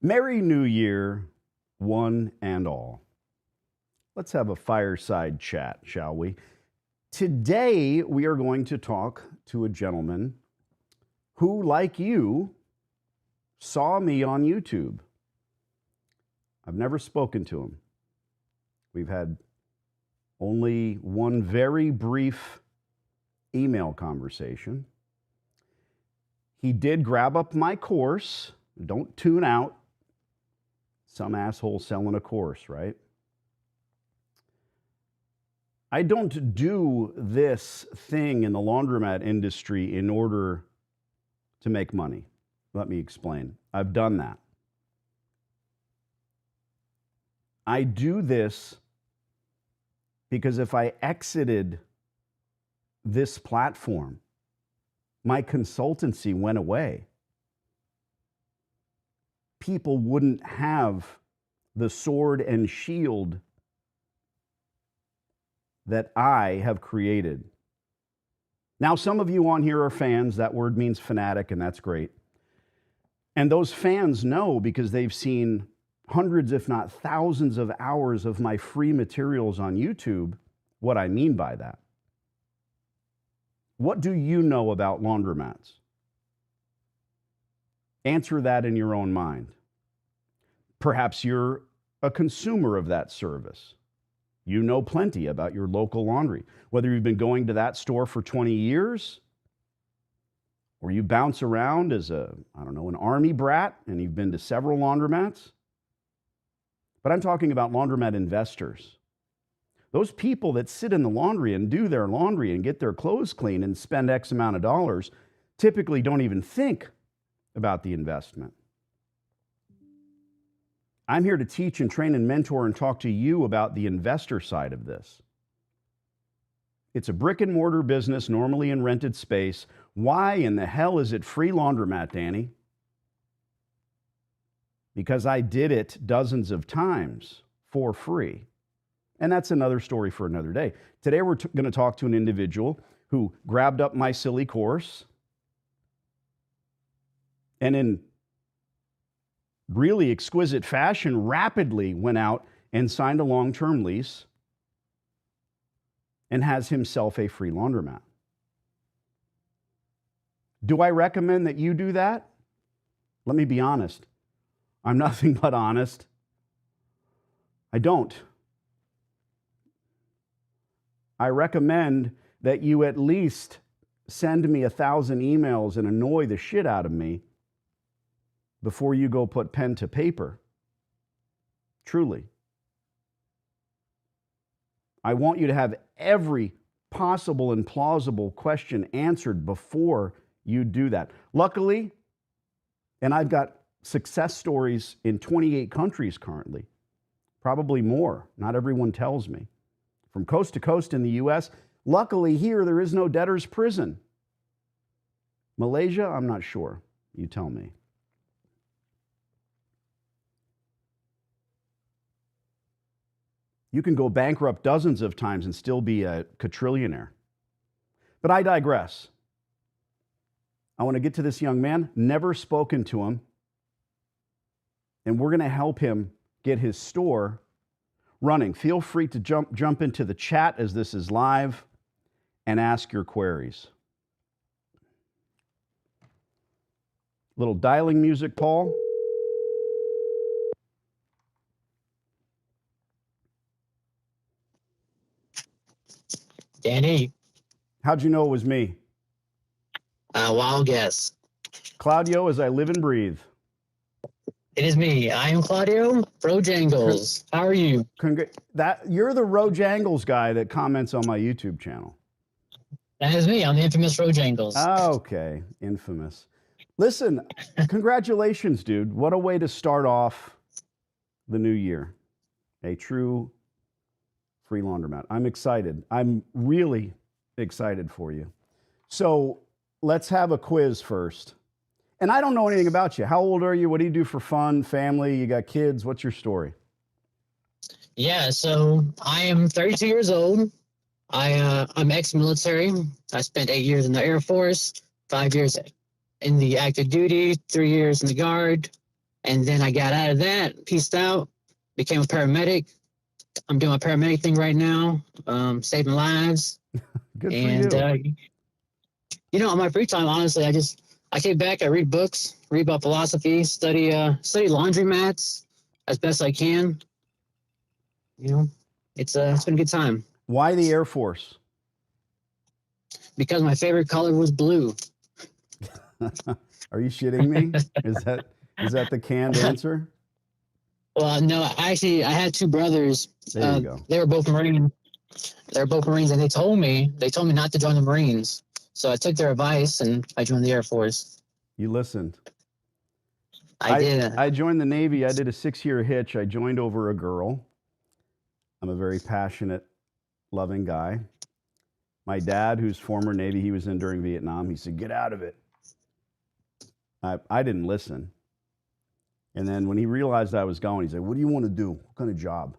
Merry New Year, one and all. Let's have a fireside chat, shall we? Today, we are going to talk to a gentleman who, like you, saw me on YouTube. I've never spoken to him. We've had only one very brief email conversation. He did grab up my course. Don't tune out. Some asshole selling a course, right? I don't do this thing in the laundromat industry in order to make money. Let me explain. I've done that. I do this because if I exited this platform, my consultancy went away. People wouldn't have the sword and shield that I have created. Now, some of you on here are fans. That word means fanatic, and that's great. And those fans know because they've seen hundreds, if not thousands of hours of my free materials on YouTube, what I mean by that. What do you know about laundromats? Answer that in your own mind. Perhaps you're a consumer of that service. You know plenty about your local laundry, whether you've been going to that store for 20 years or you bounce around as an army brat and you've been to several laundromats. But I'm talking about laundromat investors. Those people that sit in the laundry and do their laundry and get their clothes clean and spend X amount of dollars typically don't even think about the investment. I'm here to teach and train and mentor and talk to you about the investor side of this. It's a brick and mortar business, normally in rented space. Why in the hell is it free laundromat, Danny? Because I did it dozens of times for free. And that's another story for another day. Today we're going to talk to an individual who grabbed up my silly course and in really exquisite fashion rapidly went out and signed a long-term lease and has himself a free laundromat. Do I recommend that you do that? Let me be honest. I'm nothing but honest. I don't. I recommend that you at least send me 1,000 emails and annoy the shit out of me before you go put pen to paper. Truly. I want you to have every possible and plausible question answered before you do that. Luckily, and I've got success stories in 28 countries currently, probably more. Not everyone tells me. From coast to coast in the US. Luckily here, there is no debtor's prison. Malaysia, I'm not sure. You tell me. You can go bankrupt dozens of times and still be a quadrillionaire. But I digress. I want to get to this young man, never spoken to him, and we're going to help him get his store running. Feel free to jump into the chat as this is live and ask your queries. Little dialing music, Paul. Danny. How'd you know it was me? Wild guess. Claudio, as I live and breathe. It is me. I am Claudio Rojangles. How are you? You're the Rojangles guy that comments on my YouTube channel. That is me. I'm the infamous Rojangles. Okay, infamous. Listen, congratulations, dude. What a way to start off the new year. A true free laundromat. I'm excited. I'm really excited for you. So let's have a quiz first. And I don't know anything about you. How old are you? What do you do for fun, family? You got kids? What's your story? Yeah, so I am 32 years old. I'm ex-military. I spent 8 years in the Air Force, 5 years in the active duty, 3 years in the Guard. And then I got out of that, pieced out, became a paramedic. I'm doing a paramedic thing right now, saving lives. Good for And you. on my free time, honestly, I kick back, I read books, read about philosophy, study laundromats as best I can. It's been a good time. Why the Air Force? Because my favorite color was blue. Are you shitting me? Is that the canned answer? Well, no, actually, I had two brothers. There you go. They were both Marines. And they told me not to join the Marines. So I took their advice and I joined the Air Force. You listened. I did. I joined the Navy. I did a 6-year hitch. I joined over a girl. I'm a very passionate, loving guy. My dad, who's former Navy, he was in during Vietnam. He said, "Get out of it." I didn't listen. And then when he realized I was going, he's like, "What do you want to do? What kind of job?"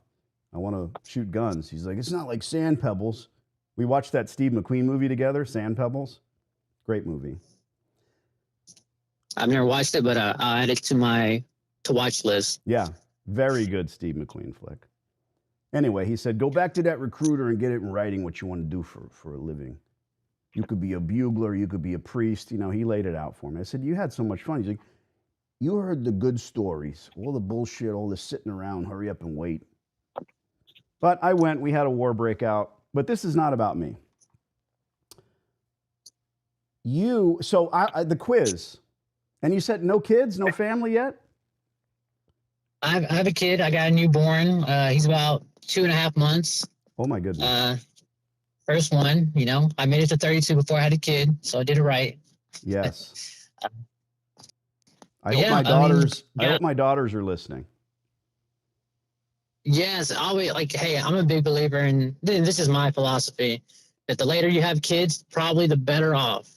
"I want to shoot guns." He's like, "It's not like Sand Pebbles." We watched that Steve McQueen movie together, Sand Pebbles. Great movie. I've never watched it, but I'll add it to my to-watch list. Yeah, very good Steve McQueen flick. Anyway, he said, "Go back to that recruiter and get it in writing what you want to do for a living. You could be a bugler, you could be a priest." He laid it out for me. I said, "You had so much fun." He's like, "You heard the good stories, all the bullshit, all the sitting around, hurry up and wait." But I went, we had a war breakout, but this is not about me. The quiz, and you said no kids, no family yet? I have a kid. I got a newborn. He's about 2.5 months. Oh my goodness. First one, I made it to 32 before I had a kid, so I did it right. Yes. I hope my daughters are listening. Yes, hey, I'm a big believer in this is my philosophy that the later you have kids, probably the better off.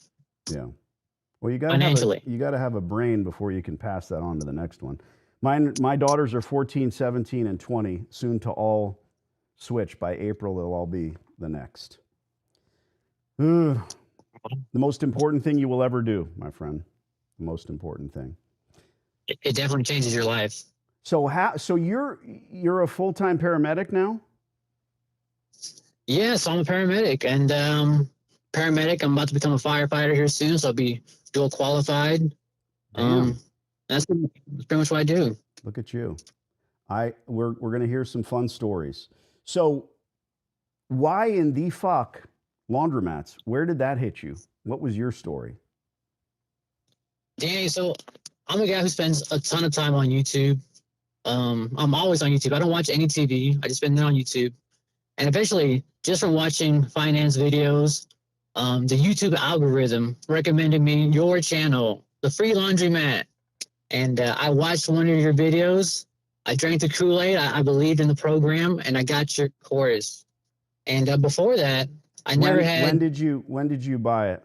Yeah. Well, you got to have a brain before you can pass that on to the next one. My daughters are 14, 17, and 20, soon to all switch. By April, they'll all be the next. The most important thing you will ever do, my friend. The most important thing. It definitely changes your life. So you're a full-time paramedic now? Yes, I'm a paramedic, and I'm about to become a firefighter here soon, so I'll be dual qualified. That's pretty much what I do. Look at you. We're going to hear some fun stories. So why in the fuck laundromats? Where did that hit you? What was your story? Danny, so I'm a guy who spends a ton of time on YouTube. I'm always on YouTube. I don't watch any TV. I just spend it on YouTube. And eventually, just from watching finance videos, the YouTube algorithm recommended me your channel, The Free Laundromat. And I watched one of your videos. I drank the Kool-Aid. I believed in the program, and I got your course. And before that, never had. When did you buy it?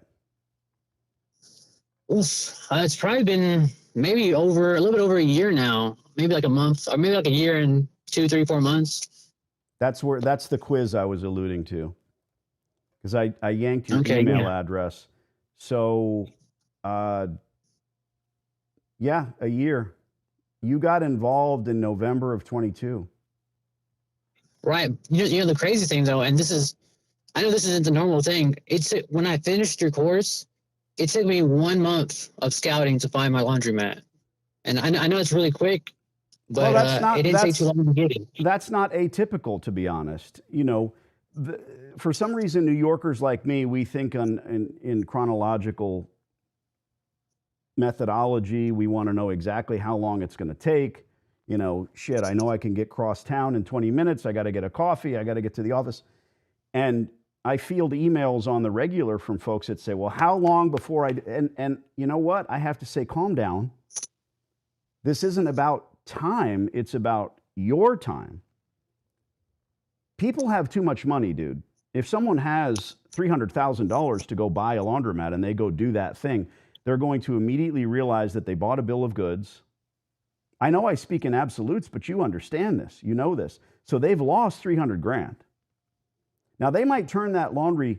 It's probably been maybe a little bit over a year now. Maybe like a month, or maybe like a year and 2, 3, 4 months. That's the quiz I was alluding to, because I yanked your email address. So, yeah, a year. You got involved in November of 22. Right. The crazy thing though, and I know this isn't the normal thing. When I finished your course, it took me 1 month of scouting to find my laundromat. And I know it's really quick, but it didn't take too long to get it. That's not atypical, to be honest. For some reason, New Yorkers like me, we think in chronological methodology. We want to know exactly how long it's going to take. I know I can get cross town in 20 minutes. I got to get a coffee. I got to get to the office. And I field emails on the regular from folks that say, "Well, how long before I..." And you know what? I have to say, calm down. This isn't about time. It's about your time. People have too much money, dude. If someone has $300,000 to go buy a laundromat and they go do that thing, they're going to immediately realize that they bought a bill of goods. I know I speak in absolutes, but you understand this. You know this. So they've lost $300,000. Now, they might turn that laundry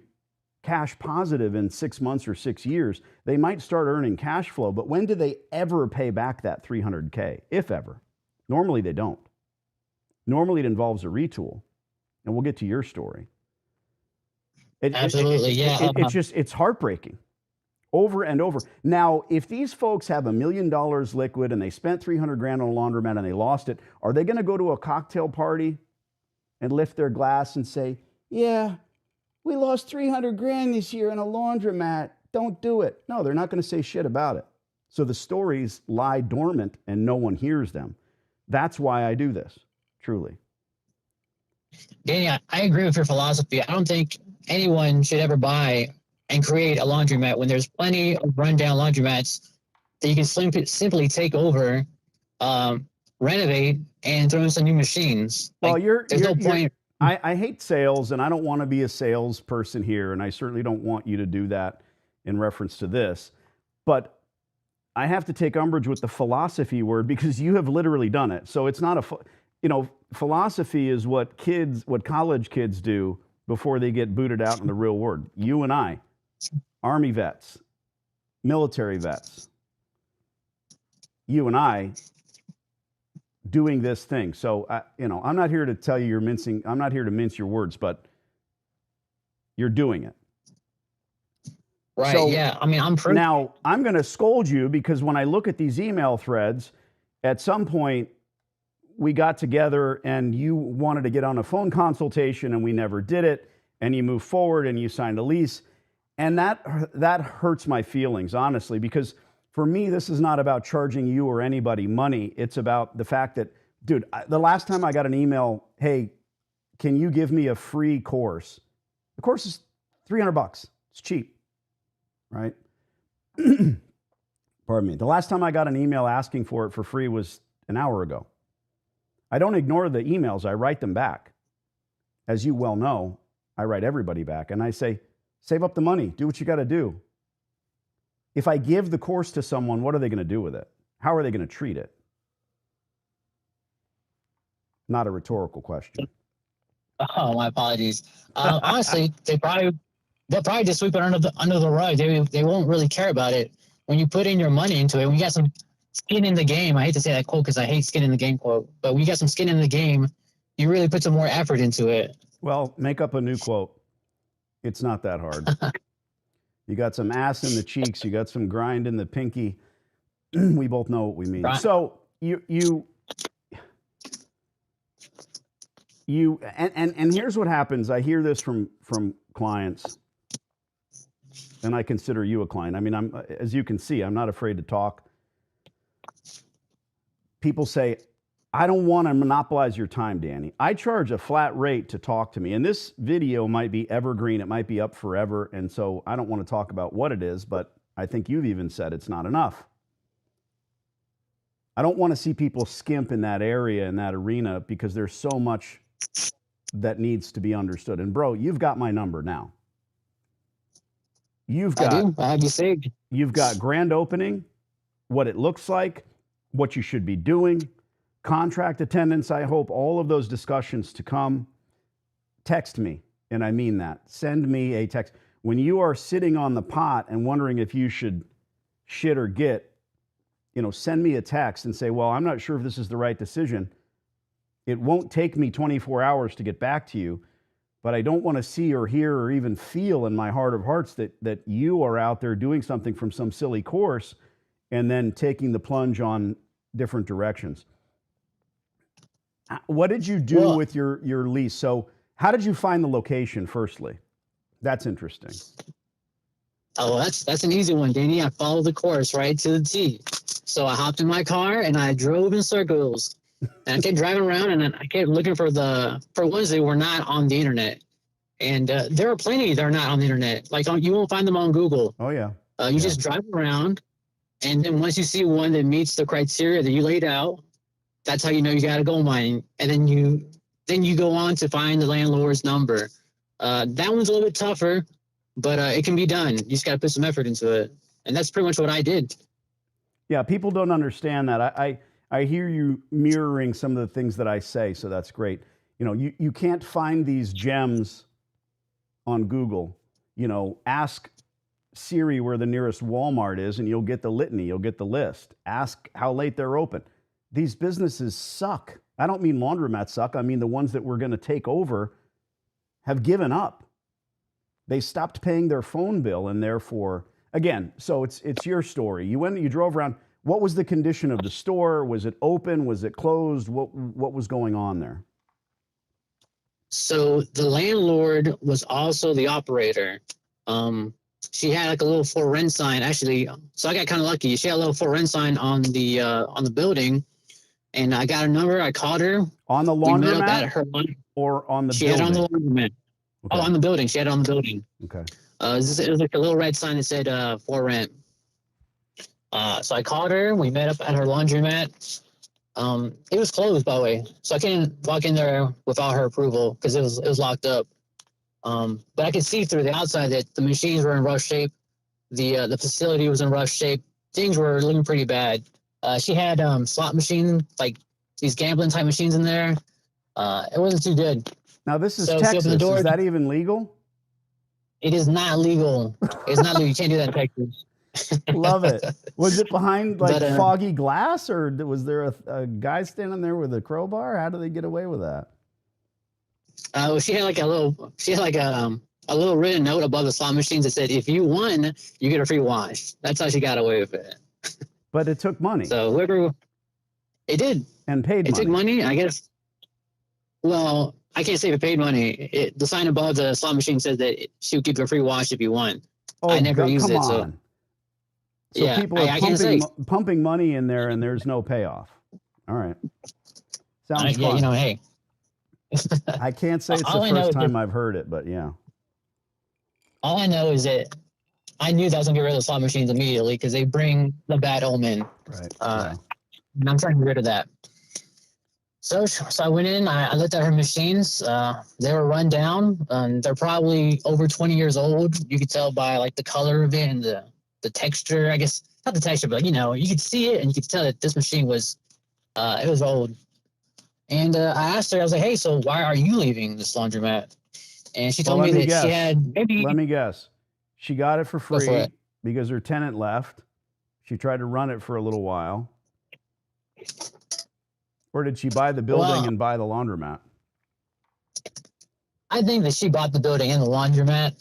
cash positive in 6 months or 6 years. They might start earning cash flow, but when do they ever pay back that 300K, if ever? Normally they don't. Normally it involves a retool, and we'll get to your story. Absolutely, yeah. It's heartbreaking over and over. Now, if these folks have $1 million liquid and they spent 300 grand on a laundromat and they lost it, are they going to go to a cocktail party and lift their glass and say, yeah, we lost 300 grand this year in a laundromat, don't do it? No, they're not going to say shit about it. So the stories lie dormant and no one hears them. That's why I do this, truly. Danny, I agree with your philosophy. I don't think anyone should ever buy and create a laundromat when there's plenty of rundown laundromats that you can simply take over, renovate, and throw in some new machines. Well, there's no point. I hate sales, and I don't want to be a salesperson here, and I certainly don't want you to do that in reference to this. But I have to take umbrage with the philosophy word because you have literally done it. So it's not philosophy is what college kids do before they get booted out in the real world. You and I, Army vets, military vets, you and I doing this thing. So, I'm not here to tell you I'm not here to mince your words, but you're doing it. Right, so, yeah. I mean, now I'm going to scold you because when I look at these email threads, at some point, we got together and you wanted to get on a phone consultation and we never did it. And you moved forward and you signed a lease. And that hurts my feelings, honestly, because for me, this is not about charging you or anybody money. It's about the fact that, dude, the last time I got an email, hey, can you give me a free course? The course is $300. It's cheap, right? Pardon me. The last time I got an email asking for it for free was an hour ago. I don't ignore the emails. I write them back. As you well know, I write everybody back. And I say, save up the money. Do what you got to do. If I give the course to someone, what are they going to do with it? How are they going to treat it? Not a rhetorical question. Oh, my apologies. Honestly, they'll probably just sweep it under the rug. They won't really care about it. When you put in your money into it, when you got some skin in the game, I hate to say that quote because I hate skin in the game quote, but when you got some skin in the game, you really put some more effort into it. Well, make up a new quote. It's not that hard. You got some ass in the cheeks. You got some grind in the pinky. We both know what we mean. Right. So and here's what happens. I hear this from clients, and I consider you a client. I mean, as you can see, I'm not afraid to talk. People say, I don't want to monopolize your time, Danny. I charge a flat rate to talk to me. And this video might be evergreen. It might be up forever. And so I don't want to talk about what it is, but I think you've even said it's not enough. I don't want to see people skimp in that area, in that arena, because there's so much that needs to be understood. And bro, you've got my number now. I have you saved. You've got grand opening, what it looks like, what you should be doing, contract attendance. I hope all of those discussions to come. Text me, and I mean that. Send me a text. When you are sitting on the pot and wondering if you should shit or get, send me a text and say, well, I'm not sure if this is the right decision. It won't take me 24 hours to get back to you, but I don't want to see or hear or even feel in my heart of hearts that you are out there doing something from some silly course and then taking the plunge on different directions. What did you do with your lease? So how did you find the location, firstly? That's interesting. Oh, that's an easy one, Danny. I followed the course right to the T. So I hopped in my car and I drove in circles. And I kept driving around and I kept looking for ones that were not on the internet. And there are plenty that are not on the internet. Like you won't find them on Google. Oh, yeah. You just drive around. And then once you see one that meets the criteria that you laid out, that's how you know you got to go mine. And then you go on to find the landlord's number. That one's a little bit tougher, but it can be done. You just got to put some effort into it. And that's pretty much what I did. Yeah, people don't understand that. I hear you mirroring some of the things that I say, so that's great. You can't find these gems on Google. ask Siri where the nearest Walmart is and you'll get the litany, you'll get the list. Ask how late they're open. These businesses suck. I don't mean laundromats suck. I mean the ones that we're going to take over have given up. They stopped paying their phone bill, and therefore, again, so it's your story. You drove around. What was the condition of the store? Was it open? Was it closed? What was going on there? So the landlord was also the operator. She had like a little for rent sign, actually. So I got kind of lucky. She had a little for rent sign on the building, and I got her number. I called her. On the We met up laundromat at her. or on the She building? had it on the laundromat. Okay. Oh, on the building. She had it on the building. Okay. It was like a little red sign that said for rent. So I called her. We met up at her laundromat. It was closed, by the way, so I couldn't walk in there without her approval because it was locked up. But I could see through the outside that the machines were in rough shape. The facility was in rough shape. Things were looking pretty bad. She had slot machines, like these gambling type machines in there. It wasn't too good. Now this is So she opened Texas. the door. Is that even legal? It is not legal. It's not legal. You can't do that in Texas. Love it. Was it behind like But, foggy glass, or was there a guy standing there with a crowbar? How do they get away with that? She had like a little written note above the slot machines that said, "If you won, you get a free wash." That's how she got away with it. But it took money. So whoever it did, and paid it money. took money, I guess. Well, I can't say if it paid money. The sign above the slot machine said that she would give you a free wash if you won. Oh, I never used come it, on. So yeah, people are pumping money in there, and there's no payoff. All right. Sounds fun. Yeah, hey. I can't say it's the first time I've heard it, but yeah. All I know is that I knew that I was going to get rid of the slot machines immediately because they bring the bad omen. Right. And I'm trying to get rid of that. So I went in, I looked at her machines. They were run down, and they're probably over 20 years old. You could tell by like the color of it and the texture. I guess not the texture, but you could see it and you could tell that this machine was it was old. And I asked her, I was like, "Hey, so why are you leaving this laundromat?" And she told me that she had maybe. Let me guess. She got it for free for it. because her tenant left. She tried to run it for a little while. Or did she buy the building and buy the laundromat? I think that she bought the building and the laundromat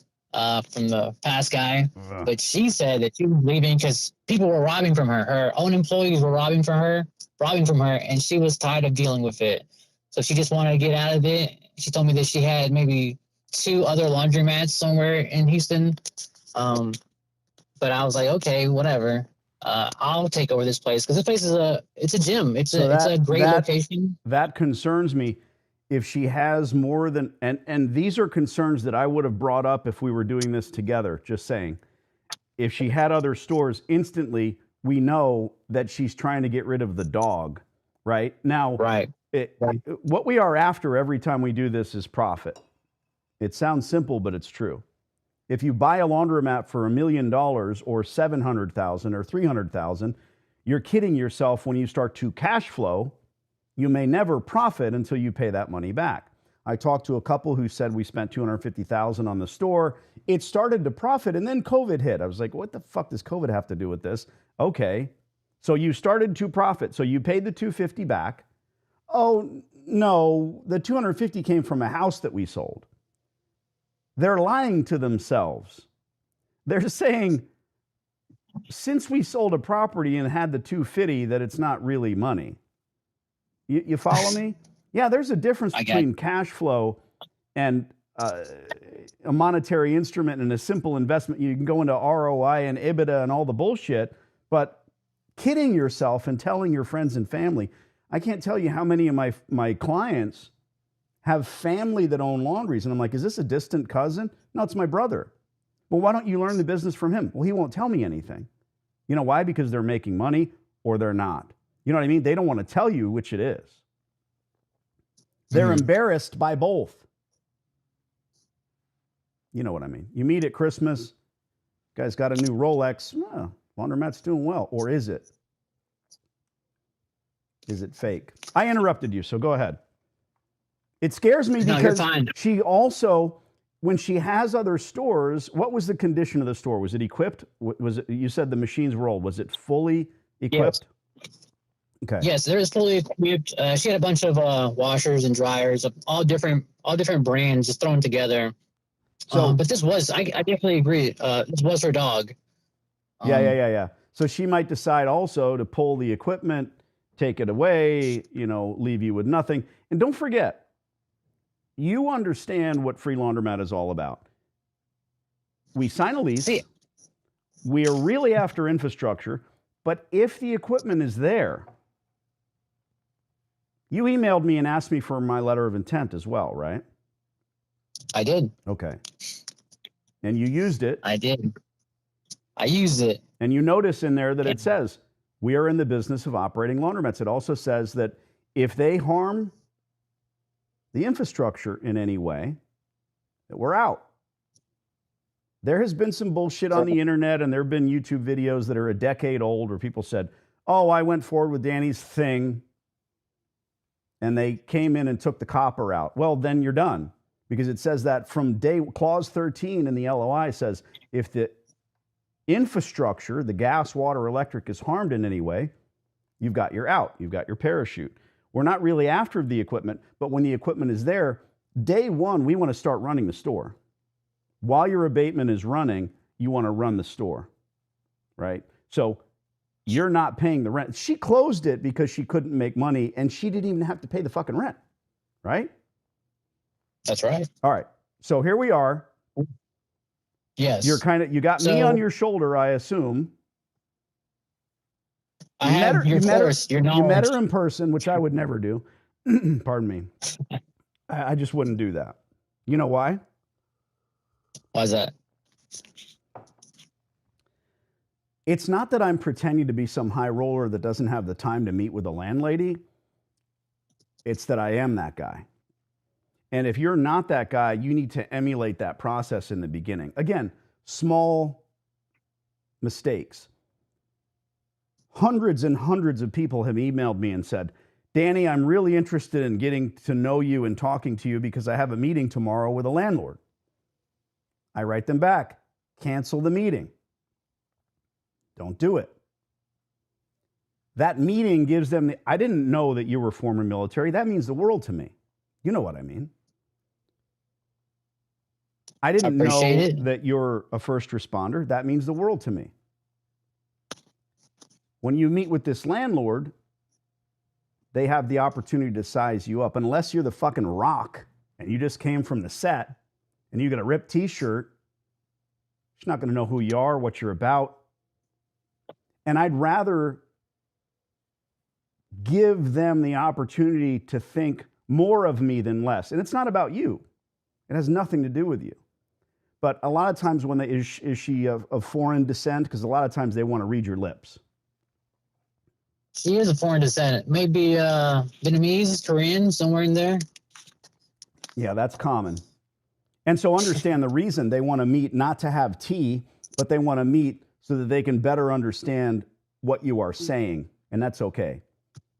from the past guy. But she said that she was leaving because people were robbing from her. Her own employees were robbing from her, and she was tired of dealing with it. So she just wanted to get out of it. She told me that she had maybe 2 other laundromats somewhere in Houston. But I was like, okay, whatever. I'll take over this place because this place is it's a gym. It's a great location. That concerns me. If she has more than, and these are concerns that I would have brought up if we were doing this together, just saying. If she had other stores, instantly we know that she's trying to get rid of the dog, right? Now, what we are after every time we do this is profit. It sounds simple, but it's true. If you buy a laundromat for $1 million or $700,000 or $300,000, you're kidding yourself when you start to cash flow. You may never profit until you pay that money back. I talked to a couple who said we spent $250,000 on the store. It started to profit, and then COVID hit. I was like, what the fuck does COVID have to do with this? Okay, so you started to profit. So you paid the $250 back. Oh, no, the $250 came from a house that we sold. They're lying to themselves. They're saying, since we sold a property and had the $250, that it's not really money. You follow me? Yeah, there's a difference between cash flow and a monetary instrument and a simple investment. You can go into ROI and EBITDA and all the bullshit, but kidding yourself and telling your friends and family. I can't tell you how many of my clients have family that own laundries. And I'm like, is this a distant cousin? No, it's my brother. Well, why don't you learn the business from him? Well, he won't tell me anything. You know why? Because they're making money or they're not. You know what I mean? They don't want to tell you which it is. They're embarrassed by both. You know what I mean? You meet at Christmas, guy's got a new Rolex. Oh, laundromat's doing well. Or is it? Is it fake? I interrupted you, so go ahead. It scares me because she also when she has other stores, what was the condition of the store? Was it equipped? Was it, you said the machines were old. Was it fully equipped? Okay. Yes, there is fully equipped. She had a bunch of washers and dryers, of all different brands, just thrown together. So, but this was, I definitely agree. This was her dog. Yeah. So she might decide also to pull the equipment, take it away, leave you with nothing. And don't forget, you understand what Free Laundromat is all about. We sign a lease. We are really after infrastructure, but if the equipment is there, you emailed me and asked me for my letter of intent as well, right? I did. Okay. And you used it. I did. I used it. And you notice in there that it says, we are in the business of operating laundromats. It also says that if they harm the infrastructure in any way, that we're out. There has been some bullshit on the internet, and there have been YouTube videos that are a decade old where people said, oh, I went forward with Danny's thing, and they came in and took the copper out. Well, then you're done, because it says that from clause 13 in the LOI says, if the infrastructure, the gas, water, electric, is harmed in any way, you've got your out, you've got your parachute. We're not really after the equipment, but when the equipment is there, day one, we want to start running the store. While your abatement is running, you want to run the store, right? So you're not paying the rent. She closed it because she couldn't make money, and she didn't even have to pay the fucking rent, right? That's right. All right. So here we are. Yes. You got me on your shoulder, I assume. You met her in person, which I would never do. Pardon me. I just wouldn't do that. You know why? Why is that? It's not that I'm pretending to be some high roller that doesn't have the time to meet with a landlady. It's that I am that guy. And if you're not that guy, you need to emulate that process in the beginning. Again, small mistakes. Hundreds and hundreds of people have emailed me and said, Danny, I'm really interested in getting to know you and talking to you because I have a meeting tomorrow with a landlord. I write them back, cancel the meeting. Don't do it. That meeting gives them I didn't know that you were former military. That means the world to me. You know what I mean. I didn't know that you're a first responder. That means the world to me. When you meet with this landlord, they have the opportunity to size you up. Unless you're the fucking Rock and you just came from the set and you got a ripped t-shirt, she's not going to know who you are, what you're about. And I'd rather give them the opportunity to think more of me than less. And it's not about you. It has nothing to do with you. But a lot of times when is she of foreign descent? Because a lot of times they want to read your lips. She is of foreign descent. Maybe Vietnamese, Korean, somewhere in there. Yeah, that's common. And so understand the reason they want to meet, not to have tea, but they want to meet so that they can better understand what you are saying. And that's okay.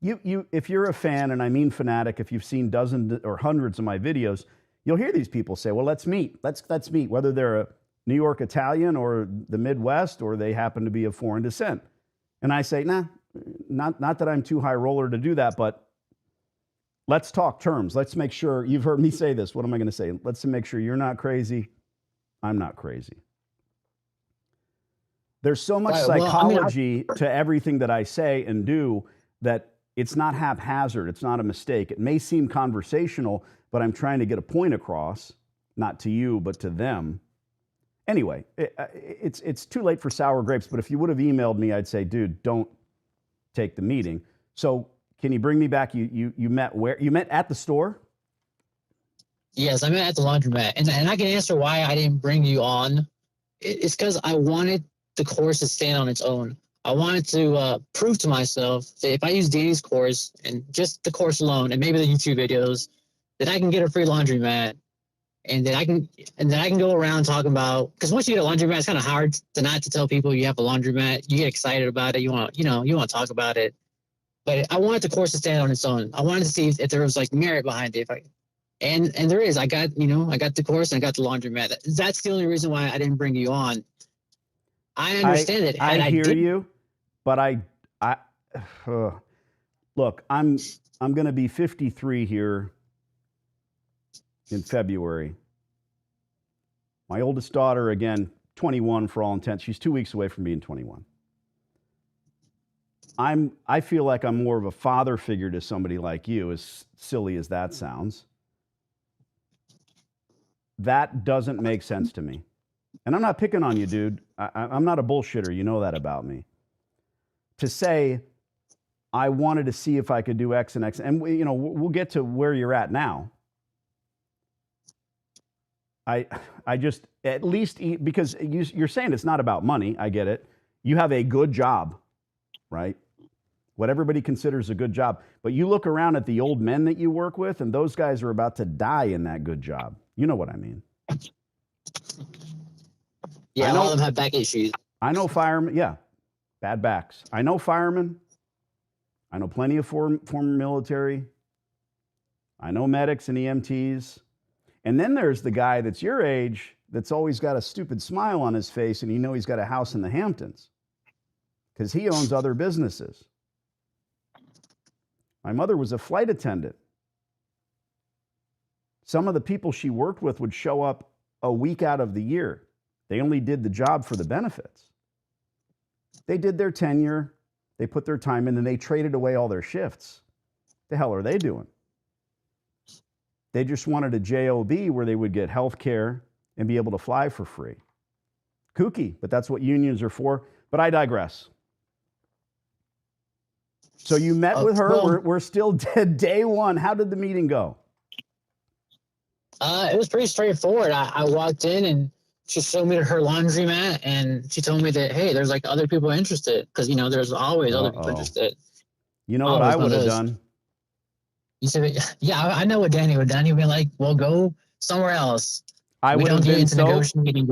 If you're a fan, and I mean fanatic, if you've seen dozens or hundreds of my videos, you'll hear these people say, well, let's meet. Let's meet, whether they're a New York Italian or the Midwest, or they happen to be of foreign descent. And I say, nah, not that I'm too high roller to do that, but let's talk terms. Let's make sure, you've heard me say this. What am I going to say? Let's make sure you're not crazy. I'm not crazy. There's so much psychology to everything that I say and do that it's not haphazard. It's not a mistake. It may seem conversational, but I'm trying to get a point across, not to you, but to them. Anyway, it's too late for sour grapes, but if you would have emailed me, I'd say, dude, don't take the meeting. So can you bring me back? You met where? You met at the store? Yes, I met at the laundromat. And I can answer why I didn't bring you on. It's because I wanted the course to stand on its own. I wanted to prove to myself that if I use Danny's course and just the course alone, and maybe the YouTube videos, that I can get a free laundromat, and that I can go around talking about. Because once you get a laundromat, it's kind of hard to not to tell people you have a laundromat. You get excited about it. You want to talk about it. But I wanted the course to stand on its own. I wanted to see if there was like merit behind it. And there is. I got the course and I got the laundromat. That's the only reason why I didn't bring you on. I understand it. I hear you, but look, I'm going to be 53 here in February. My oldest daughter, again, 21 for all intents. She's 2 weeks away from being 21. I feel like I'm more of a father figure to somebody like you, as silly as that sounds. That doesn't make sense to me. And I'm not picking on you, dude. I'm not a bullshitter. You know that about me. To say, I wanted to see if I could do X and X, and we'll get to where you're at now. I just, at least, because you're saying it's not about money. I get it. You have a good job, right? What everybody considers a good job. But you look around at the old men that you work with, and those guys are about to die in that good job. You know what I mean? Yeah, a lot of them have back issues. I know firemen, yeah, bad backs. I know firemen. I know plenty of former military. I know medics and EMTs. And then there's the guy that's your age that's always got a stupid smile on his face, and he's got a house in the Hamptons because he owns other businesses. My mother was a flight attendant. Some of the people she worked with would show up a week out of the year. They only did the job for the benefits. They did their tenure, they put their time in, and they traded away all their shifts. The hell are they doing? They just wanted a JOB where they would get health care and be able to fly for free. Kooky, but that's what unions are for. But I digress. So you met with her. Well, we're still day one. How did the meeting go? It was pretty straightforward. I walked in and she showed me her laundromat, and she told me that, hey, there's like other people interested, because there's always other people interested. You know what I would have done? You said, yeah, I know what Danny would have done. He'd be like, well, go somewhere else. I would have been so. Negotiating.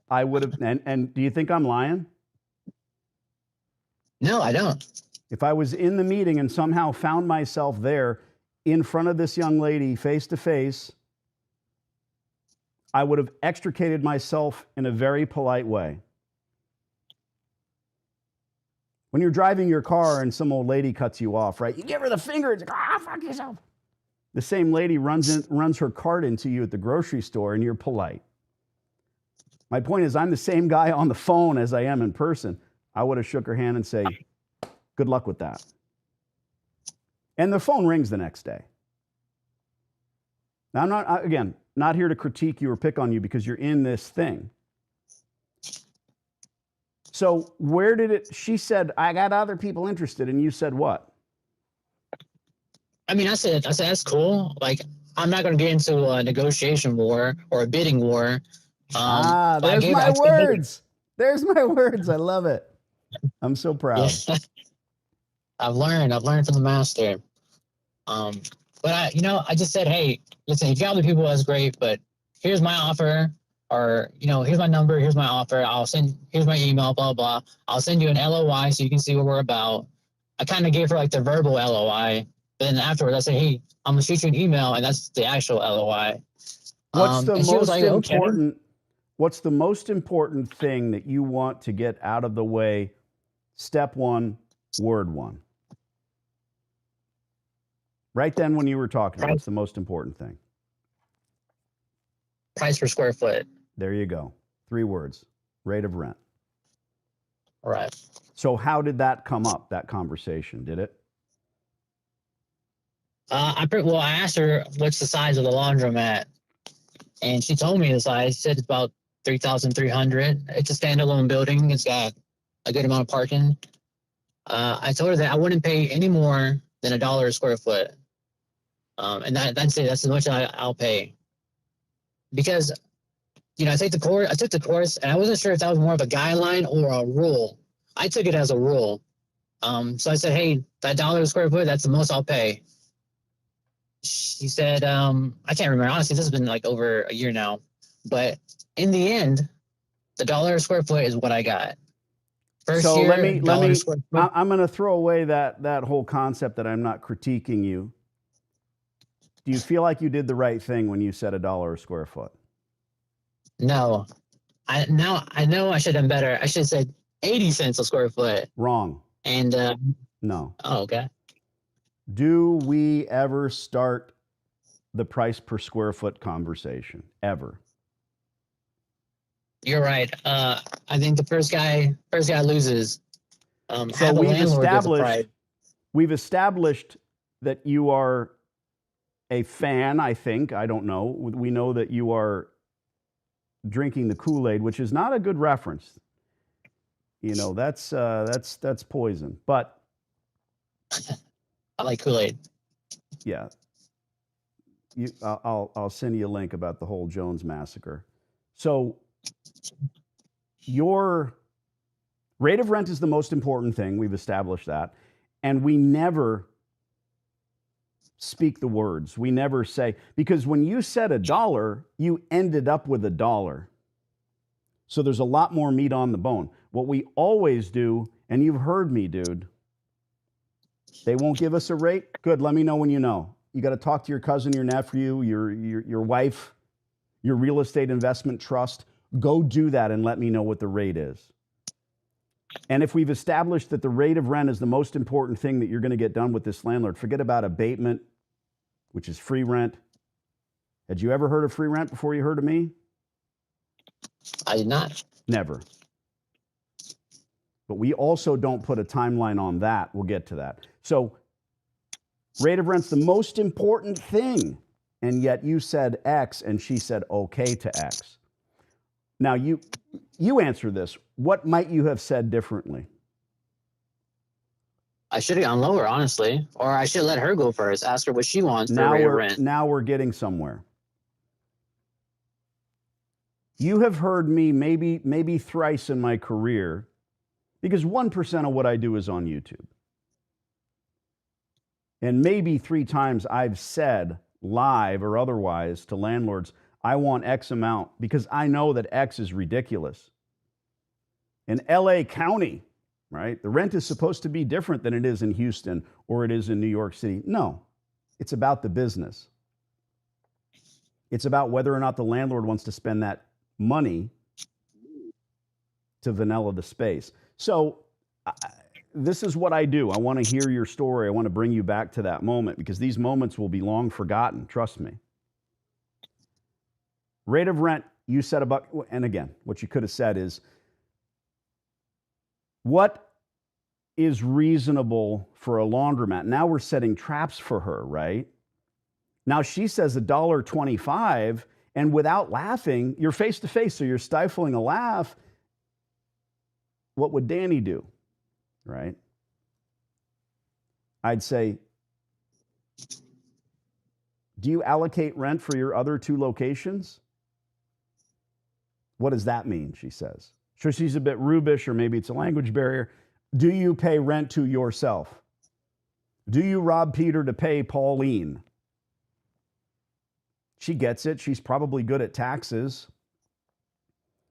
I would have. And do you think I'm lying? No, I don't. If I was in the meeting and somehow found myself there in front of this young lady face to face, I would have extricated myself in a very polite way. When you're driving your car and some old lady cuts you off, right? You give her the finger. It's like, fuck yourself. The same lady runs her cart into you at the grocery store, and you're polite. My point is, I'm the same guy on the phone as I am in person. I would have shook her hand and say, good luck with that. And the phone rings the next day. Now, I'm not here to critique you or pick on you because you're in this thing. So where did it, she said, I got other people interested, and you said what? I mean, I said, that's cool. Like, I'm not going to get into a negotiation war or a bidding war. There's my words. There's my words. I love it. I'm so proud. Yeah. I've learned from the master. But I just said, hey, listen, if you got other people, that's great, but here's my offer, or, here's my number, here's my offer. Here's my email, blah, blah. I'll send you an LOI so you can see what we're about. I kind of gave her like the verbal LOI, but then afterwards I said, hey, I'm gonna shoot you an email, and that's the actual LOI. What's the most important thing that you want to get out of the way? Step one, word one. Right then, when you were talking, what's the most important thing? Price per square foot. There you go. 3 words. Rate of rent. All right. So how did that come up, that conversation? Did it? I asked her, what's the size of the laundromat? And she told me the size. She said it's about 3,300. It's a standalone building. It's got a good amount of parking. I told her that I wouldn't pay any more than $1 a square foot. And that's it. That's as much I'll pay. Because, I took the course, and I wasn't sure if that was more of a guideline or a rule. I took it as a rule. So I said, hey, that $1 a square foot, that's the most I'll pay. She said, I can't remember. Honestly, this has been like over a year now. But in the end, the $1 a square foot is what I got. First so year, let me. I'm going to throw away that whole concept that I'm not critiquing you. Do you feel like you did the right thing when you said $1 a square foot? No, I know I should have done better. I should have said 80 cents a square foot. Wrong. And No. oh, okay. Do we ever start the price per square foot conversation? Ever? You're right. I think the first guy loses. So Have the landlord get the price. we've established that you are a fan, I think. I don't know. We know that you are drinking the Kool-Aid, which is not a good reference. You know, that's poison. But I like Kool-Aid. yeah, I'll send you a link about the whole Jones massacre. So your rate of rent is the most important thing. We've established that. And we never speak the words. We never say, because when you said $1, you ended up with $1. So there's a lot more meat on the bone. What we always do, and you've heard me, dude, they won't give us a rate. Good, let me know when you know. You got to talk to your cousin, your nephew, your wife, your real estate investment trust. Go do that and let me know what the rate is. And if we've established that the rate of rent is the most important thing that you're going to get done with this landlord, forget about abatement, which is free rent. Had you ever heard of free rent before you heard of me? I did not. Never. But we also don't put a timeline on that. We'll get to that. So rate of rent's the most important thing. And yet you said X and she said okay to X. Now you answer this. What might you have said differently? I should have gone lower, honestly. Or I should let her go first. Ask her what she wants for rate of rent. Now we're getting somewhere. You have heard me maybe thrice in my career, because 1% of what I do is on YouTube. And maybe 3 times I've said live or otherwise to landlords, I want X amount because I know that X is ridiculous. In LA County, right, the rent is supposed to be different than it is in Houston or it is in New York City. No, it's about the business. It's about whether or not the landlord wants to spend that money to vanilla the space. So this is what I do. I want to hear your story. I want to bring you back to that moment because these moments will be long forgotten. Trust me. Rate of rent, you said about, and again, what you could have said is, what is reasonable for a laundromat? Now we're setting traps for her, right? Now she says $1.25, and without laughing, you're face to face, so you're stifling a laugh. What would Danny do, right? I'd say, do you allocate rent for your other 2 locations? What does that mean, she says. Sure, she's a bit rubish, or maybe it's a language barrier. Do you pay rent to yourself? Do you rob Peter to pay Pauline? She gets it. She's probably good at taxes.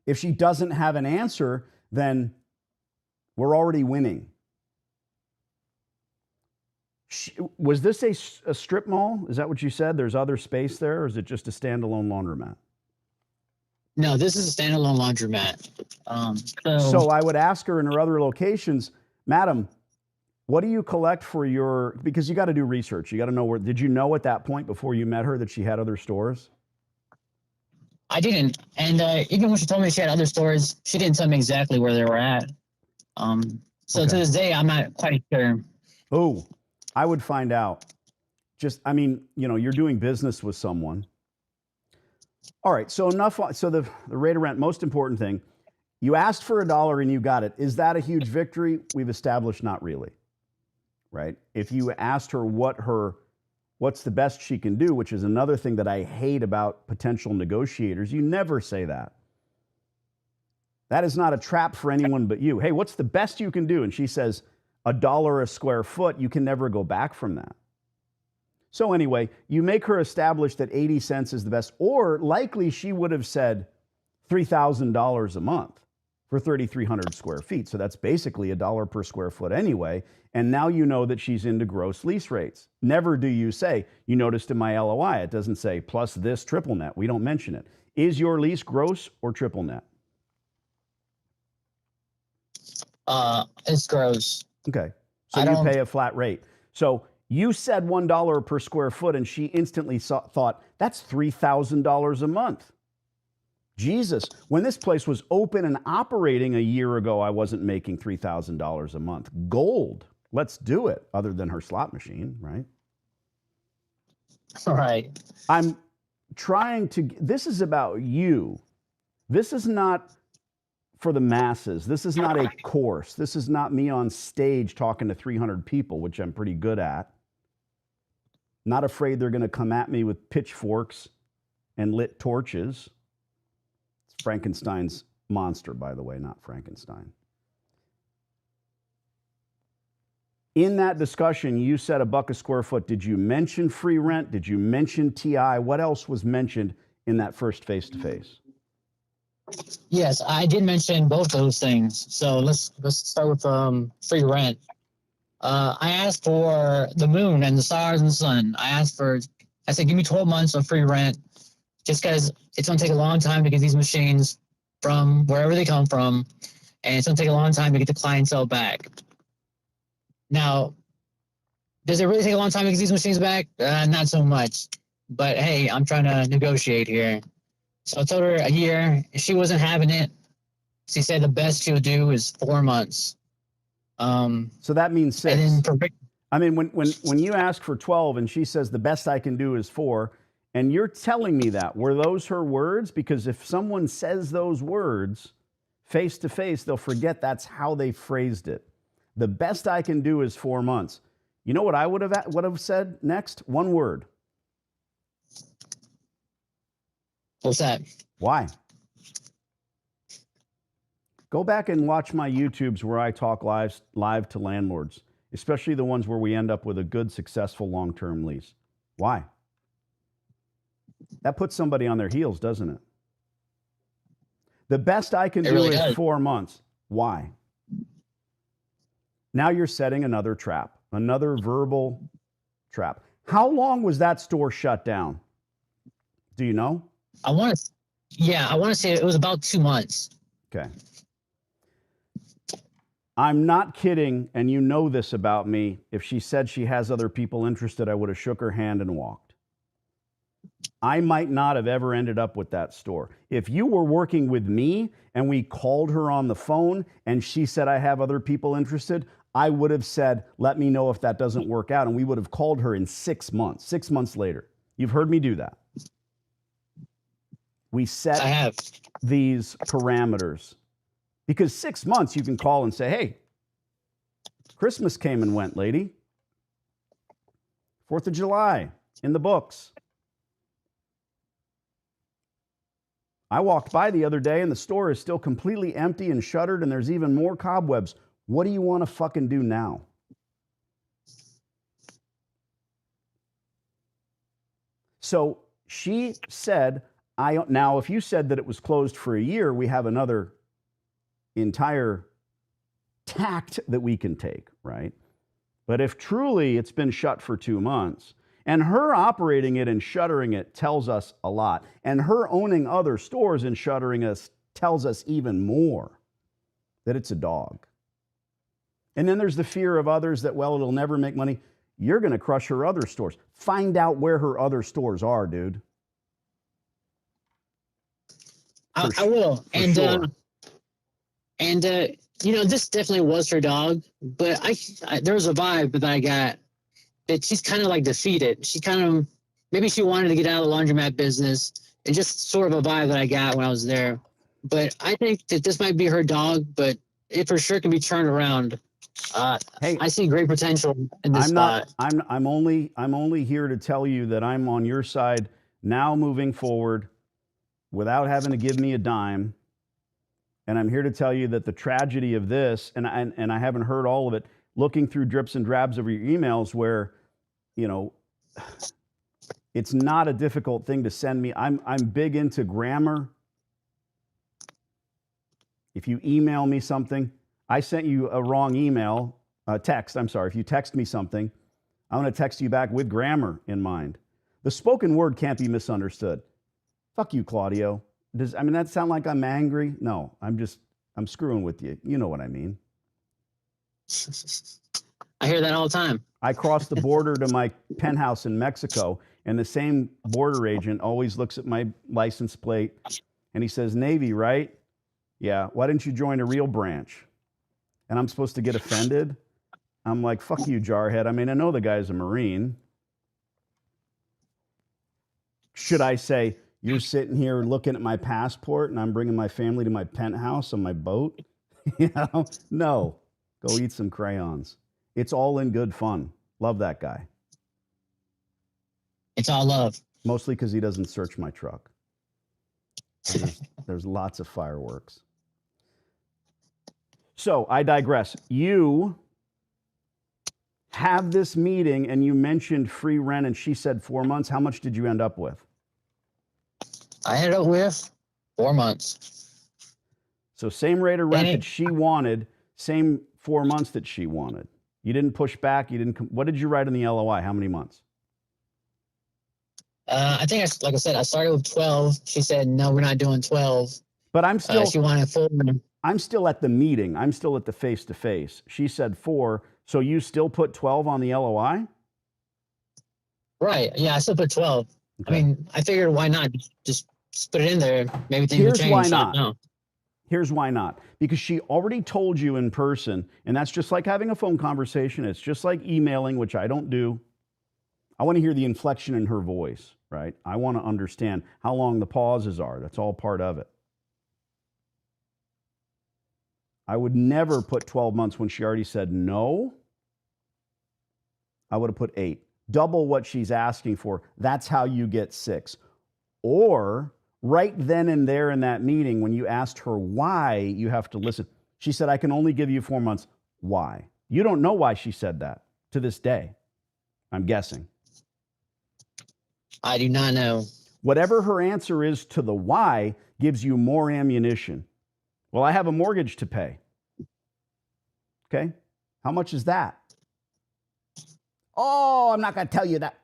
If she doesn't have an answer, then we're already winning. Was this a strip mall? Is that what you said? There's other space there, or is it just a standalone laundromat? No, this is a standalone laundromat. So I would ask her in her other locations, Madam, what do you collect for your, because you got to do research. You got to know where, did you know at that point before you met her that she had other stores? I didn't. And even when she told me she had other stores, she didn't tell me exactly where they were at. So to this day, I'm not quite sure. Oh, I would find out. Just, I mean, you know, you're doing business with someone. All right, so enough. So the rate of rent, most important thing. You asked for $1 and you got it. Is that a huge victory? We've established not really, right? If you asked her what's the best she can do, which is another thing that I hate about potential negotiators, you never say that. That is not a trap for anyone but you. Hey, what's the best you can do? And she says $1 a square foot. You can never go back from that. So anyway, you make her establish that 80 cents is the best, or likely she would have said $3,000 a month, for 3,300 square feet. So that's basically $1 per square foot anyway. And now you know that she's into gross lease rates. Never do you say, you noticed in my LOI, it doesn't say plus this triple net. We don't mention it. Is your lease gross or triple net? It's gross. Okay. So you pay a flat rate. So you said $1 per square foot and she instantly thought, that's $3,000 a month. Jesus, when this place was open and operating a year ago, I wasn't making $3,000 a month. Gold. Let's do it, other than her slot machine, right? Right. I'm trying to, this is about you. This is not for the masses. This is not a course. This is not me on stage talking to 300 people, which I'm pretty good at. Not afraid they're going to come at me with pitchforks and lit torches. It's Frankenstein's monster, by the way, not Frankenstein. In that discussion, you said $1 a square foot. Did you mention free rent? Did you mention TI? What else was mentioned in that first face-to-face? Yes, I did mention both those things. So let's start with free rent. I asked for the moon and the stars and the sun. I said, give me 12 months of free rent, just because it's going to take a long time to get these machines from wherever they come from, and it's going to take a long time to get the clientele back. Now, does it really take a long time to get these machines back? Not so much. But hey, I'm trying to negotiate here. So I told her a year. If she wasn't having it, she said the best she would do is 4 months. So that means 6. And then I mean, when you ask for 12 and she says the best I can do is 4, and you're telling me that, were those her words? Because if someone says those words face to face, they'll forget that's how they phrased it. The best I can do is 4 months. You know what I would have said next? One word. What's that? Why? Go back and watch my YouTubes where I talk live to landlords, especially the ones where we end up with a good, successful long-term lease. Why? That puts somebody on their heels, doesn't it? The best I can do is 4 months. Why? Now you're setting another trap, another verbal trap. How long was that store shut down? Do you know? I want to say it was about 2 months. Okay. I'm not kidding, and you know this about me. If she said she has other people interested, I would have shook her hand and walked. I might not have ever ended up with that store. If you were working with me and we called her on the phone and she said, I have other people interested, I would have said, let me know if that doesn't work out. And we would have called her in 6 months, 6 months later. You've heard me do that. We set these parameters because 6 months you can call and say, hey, Christmas came and went, lady. 4th of July in the books. I walked by the other day and the store is still completely empty and shuttered and there's even more cobwebs. What do you want to fucking do now? So she said, now if you said that it was closed for a year, we have another entire tact that we can take, right? But if truly it's been shut for 2 months, and her operating it and shuttering it tells us a lot, and her owning other stores and shuttering us tells us even more that it's a dog. And then there's the fear of others that, well, it'll never make money. You're going to crush her other stores. Find out where her other stores are, dude. I will. And, sure. You know, this definitely was her dog, but there was a vibe that I got that she's kind of like defeated. She kind of, maybe she wanted to get out of the laundromat business, and just sort of a vibe that I got when I was there. But I think that this might be her dog, but it for sure can be turned around. Hey, I see great potential in this spot. I'm only here to tell you that I'm on your side now moving forward without having to give me a dime. And I'm here to tell you that the tragedy of this, and I haven't heard all of it, looking through drips and drabs of your emails where, you know, it's not a difficult thing to send me. I'm big into grammar. If you email me something, I sent you a wrong email, text. I'm sorry. If you text me something, I'm going to text you back with grammar in mind. The spoken word can't be misunderstood. Fuck you, Claudio. Does that sound like I'm angry? No, I'm screwing with you. You know what I mean. I hear that all the time. I crossed the border to my penthouse in Mexico, and the same border agent always looks at my license plate and he says, Navy, right? Yeah. Why didn't you join a real branch? And I'm supposed to get offended? I'm like, fuck you, jarhead. I know the guy's a Marine. Should I say, you're sitting here looking at my passport and I'm bringing my family to my penthouse on my boat? No. Go eat some crayons. It's all in good fun. Love that guy. It's all love. Mostly because he doesn't search my truck. There's lots of fireworks. So I digress. You have this meeting and you mentioned free rent and she said 4 months. How much did you end up with? I ended up with 4 months. So same rate of rent that she wanted, same 4 months that she wanted. You didn't push back. What did you write in the LOI? How many months? I think, like I said, I started with 12. She said, no, we're not doing 12. But I'm still, she wanted 4. I'm still at the meeting. I'm still at the face-to-face. She said 4. So you still put 12 on the LOI? Right. Yeah, I still put 12. Okay. I figured why not? Just put it in there. Maybe things will change. Here's why not. No. Here's why not. Because she already told you in person, and that's just like having a phone conversation. It's just like emailing, which I don't do. I want to hear the inflection in her voice, right? I want to understand how long the pauses are. That's all part of it. I would never put 12 months when she already said no. I would have put 8. Double what she's asking for. That's how you get 6. Or right then and there in that meeting, when you asked her why, you have to listen. She said, I can only give you 4 months. Why? You don't know why she said that to this day, I'm guessing. I do not know. Whatever her answer is to the why gives you more ammunition. Well, I have a mortgage to pay. Okay. How much is that? Oh, I'm not going to tell you that.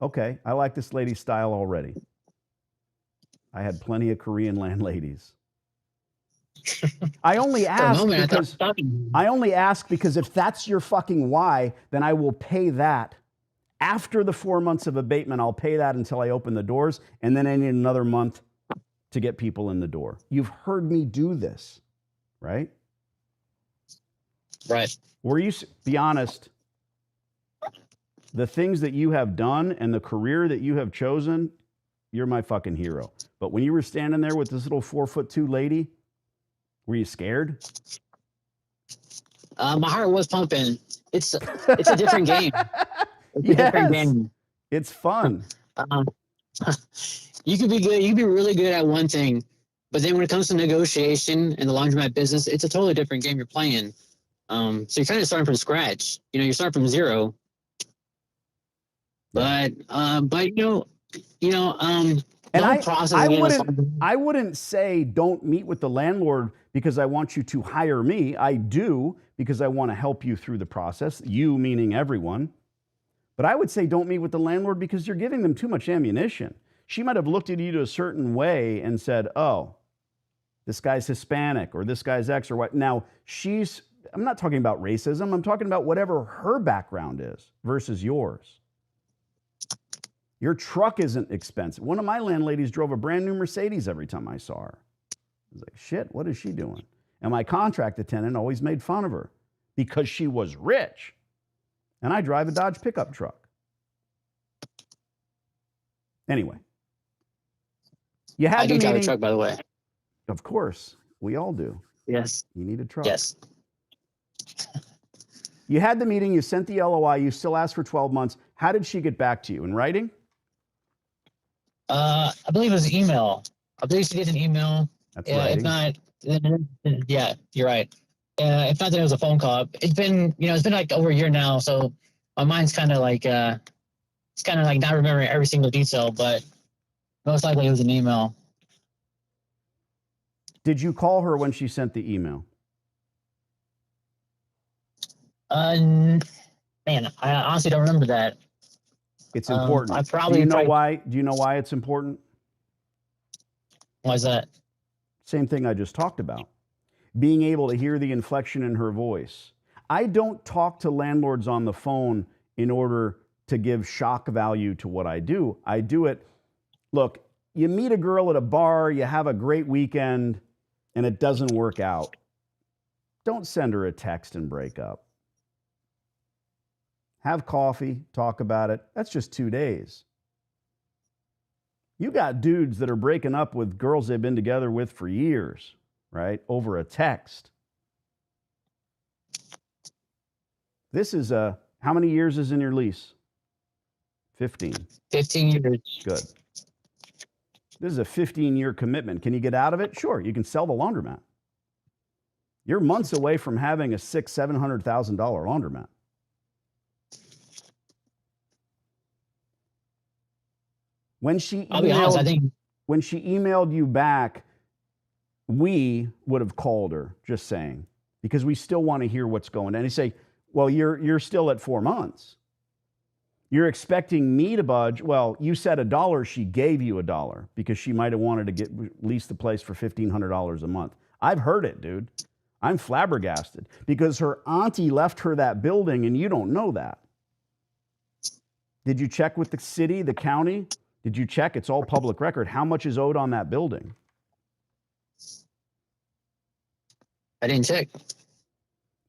Okay. I like this lady's style already. I had plenty of Korean landladies. I only ask because if that's your fucking why, then I will pay that. After the 4 months of abatement, I'll pay that until I open the doors, and then I need another month to get people in the door. You've heard me do this, right? Right. Be honest, the things that you have done and the career that you have chosen, you're my fucking hero. But when you were standing there with this little 4'2" lady, were you scared? My heart was pumping. It's a different game. It's fun. You could be good. You could be really good at one thing, but then when it comes to negotiation and the laundromat business, it's a totally different game you're playing. So you're kind of starting from scratch. You're starting from zero. But and I wouldn't say don't meet with the landlord because I want you to hire me. I do because I want to help you through the process. You meaning everyone. But I would say don't meet with the landlord because you're giving them too much ammunition. She might have looked at you a certain way and said, oh, this guy's Hispanic or this guy's X or what. Now, I'm not talking about racism. I'm talking about whatever her background is versus yours. Your truck isn't expensive. One of my landladies drove a brand new Mercedes every time I saw her. I was like, shit, what is she doing? And my contract attendant always made fun of her because she was rich. And I drive a Dodge pickup truck. Anyway. I do drive a truck, by the way. Of course. We all do. Yes. You need a truck. Yes. You had the meeting. You sent the LOI. You still asked for 12 months. How did she get back to you? In writing? I believe it was email. I believe she did an email. That's right. If not, yeah, you're right. If not, then it was a phone call. It's been like over a year now, so my mind's kind of like it's kind of like not remembering every single detail, but most likely it was an email. Did you call her when she sent the email? Man, I honestly don't remember that. It's important. I probably Do you know tried. why? Do you know why it's important? Why is that? Same thing I just talked about. Being able to hear the inflection in her voice. I don't talk to landlords on the phone in order to give shock value to what I do. I do it, look, you meet a girl at a bar, you have a great weekend, and it doesn't work out. Don't send her a text and break up. Have coffee, talk about it. That's just 2 days. You got dudes that are breaking up with girls they've been together with for years, right? Over a text. This is how many years is in your lease? 15. 15 years. Good. This is a 15-year commitment. Can you get out of it? Sure, you can sell the laundromat. You're months away from having a $600,000-$700,000 laundromat. When she I'll be honest, I think when she emailed you back, we would have called her, just saying, because we still want to hear what's going on. And you say, well, you're still at 4 months. You're expecting me to budge. Well, you said $1, she gave you $1 because she might have wanted to lease the place for $1,500 a month. I've heard it, dude. I'm flabbergasted because her auntie left her that building and you don't know that. Did you check with the city, the county? Did you check? It's all public record. How much is owed on that building? I didn't check.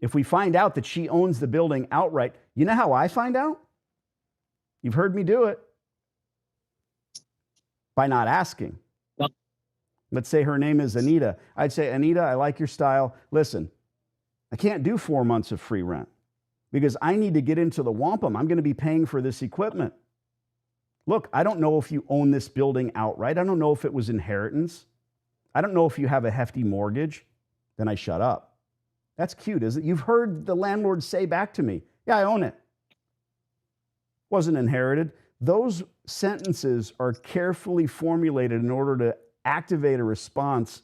If we find out that she owns the building outright, you know how I find out? You've heard me do it. By not asking. Well, Let's say her name is Anita. I'd say, Anita, I like your style. Listen, I can't do 4 months of free rent because I need to get into the wampum. I'm going to be paying for this equipment. Look, I don't know if you own this building outright. I don't know if it was inheritance. I don't know if you have a hefty mortgage. Then I shut up. That's cute, isn't it? You've heard the landlord say back to me, yeah, I own it. Wasn't inherited. Those sentences are carefully formulated in order to activate a response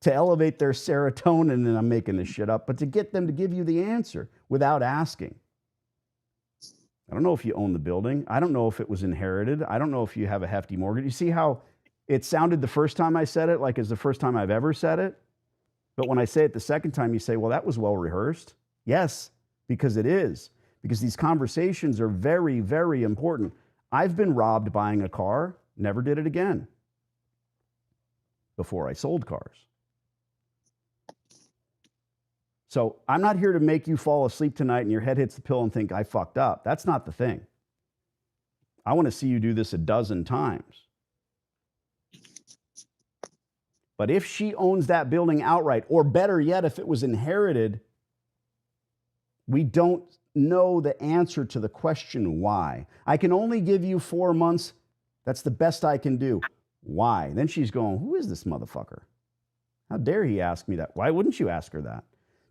to elevate their serotonin, and I'm making this shit up, but to get them to give you the answer without asking. I don't know if you own the building. I don't know if it was inherited. I don't know if you have a hefty mortgage. You see how it sounded the first time I said it, like it's the first time I've ever said it? But when I say it the second time, you say, well, that was well rehearsed. Yes, because it is. Because these conversations are very, very important. I've been robbed buying a car, never did it again before I sold cars. So I'm not here to make you fall asleep tonight and your head hits the pillow and think I fucked up. That's not the thing. I want to see you do this a dozen times. But if she owns that building outright, or better yet, if it was inherited, we don't know the answer to the question why. I can only give you 4 months. That's the best I can do. Why? Then she's going, who is this motherfucker? How dare he ask me that? Why wouldn't you ask her that?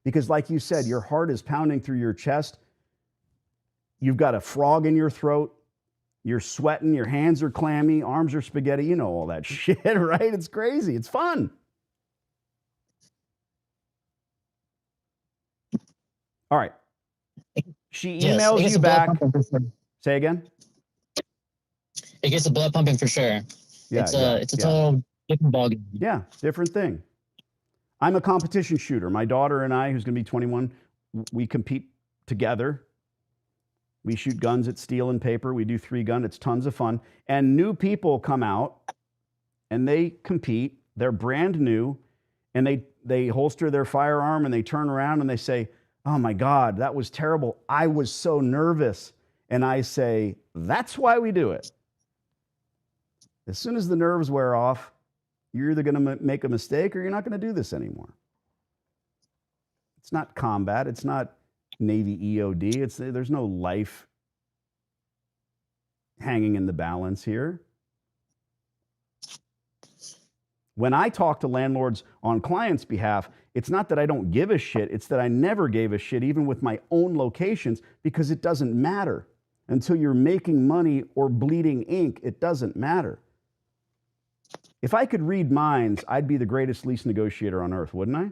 Because like you said, your heart is pounding through your chest. You've got a frog in your throat. You're sweating. Your hands are clammy. Arms are spaghetti. You know all that shit, right? It's crazy. It's fun. All right. She emails you back. Say again? It gets the blood pumping for sure. Yeah, it's a total different ballgame. Yeah, different thing. I'm a competition shooter. My daughter and I, who's going to be 21, we compete together. We shoot guns at steel and paper. We do 3-gun. It's tons of fun. And new people come out and they compete. They're brand new and they holster their firearm and they turn around and they say, oh my God, that was terrible. I was so nervous. And I say, that's why we do it. As soon as the nerves wear off, you're either going to make a mistake or you're not going to do this anymore. It's not combat. It's not Navy EOD. There's no life hanging in the balance here. When I talk to landlords on clients' behalf, it's not that I don't give a shit. It's that I never gave a shit, even with my own locations, because it doesn't matter. Until you're making money or bleeding ink, it doesn't matter. If I could read minds, I'd be the greatest lease negotiator on earth, wouldn't I?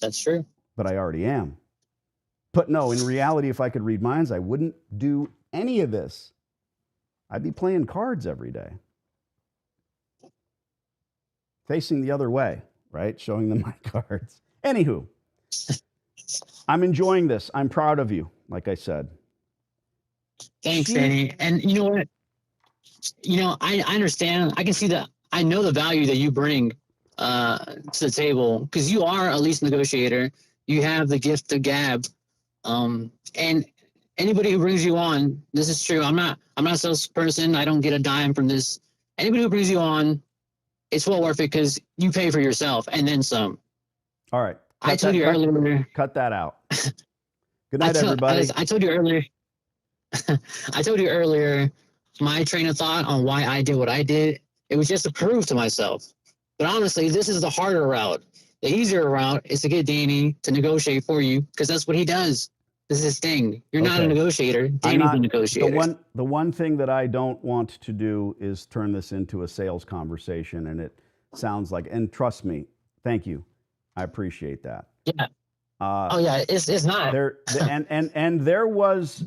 That's true. But I already am. But no, in reality, if I could read minds, I wouldn't do any of this. I'd be playing cards every day. Facing the other way, right? Showing them my cards. Anywho, I'm enjoying this. I'm proud of you, like I said. Thanks, Danny. And you know what? I understand. I can see that. I know the value that you bring to the table because you are a lease negotiator. You have the gift of gab. And anybody who brings you on, this is true. I'm not a salesperson. I don't get a dime from this. Anybody who brings you on, it's well worth it because you pay for yourself and then some. All right. I told you earlier. Cut that out. Good night, everybody. I told you earlier. I told you earlier my train of thought on why I did what I did. It was just to prove to myself. But honestly, this is the harder route. The easier route is to get Danny to negotiate for you because that's what he does. This is his thing. You're not a negotiator. Danny's a negotiator. The one thing that I don't want to do is turn this into a sales conversation, and it sounds like. And trust me, thank you, I appreciate that. Yeah. It's not. And there was.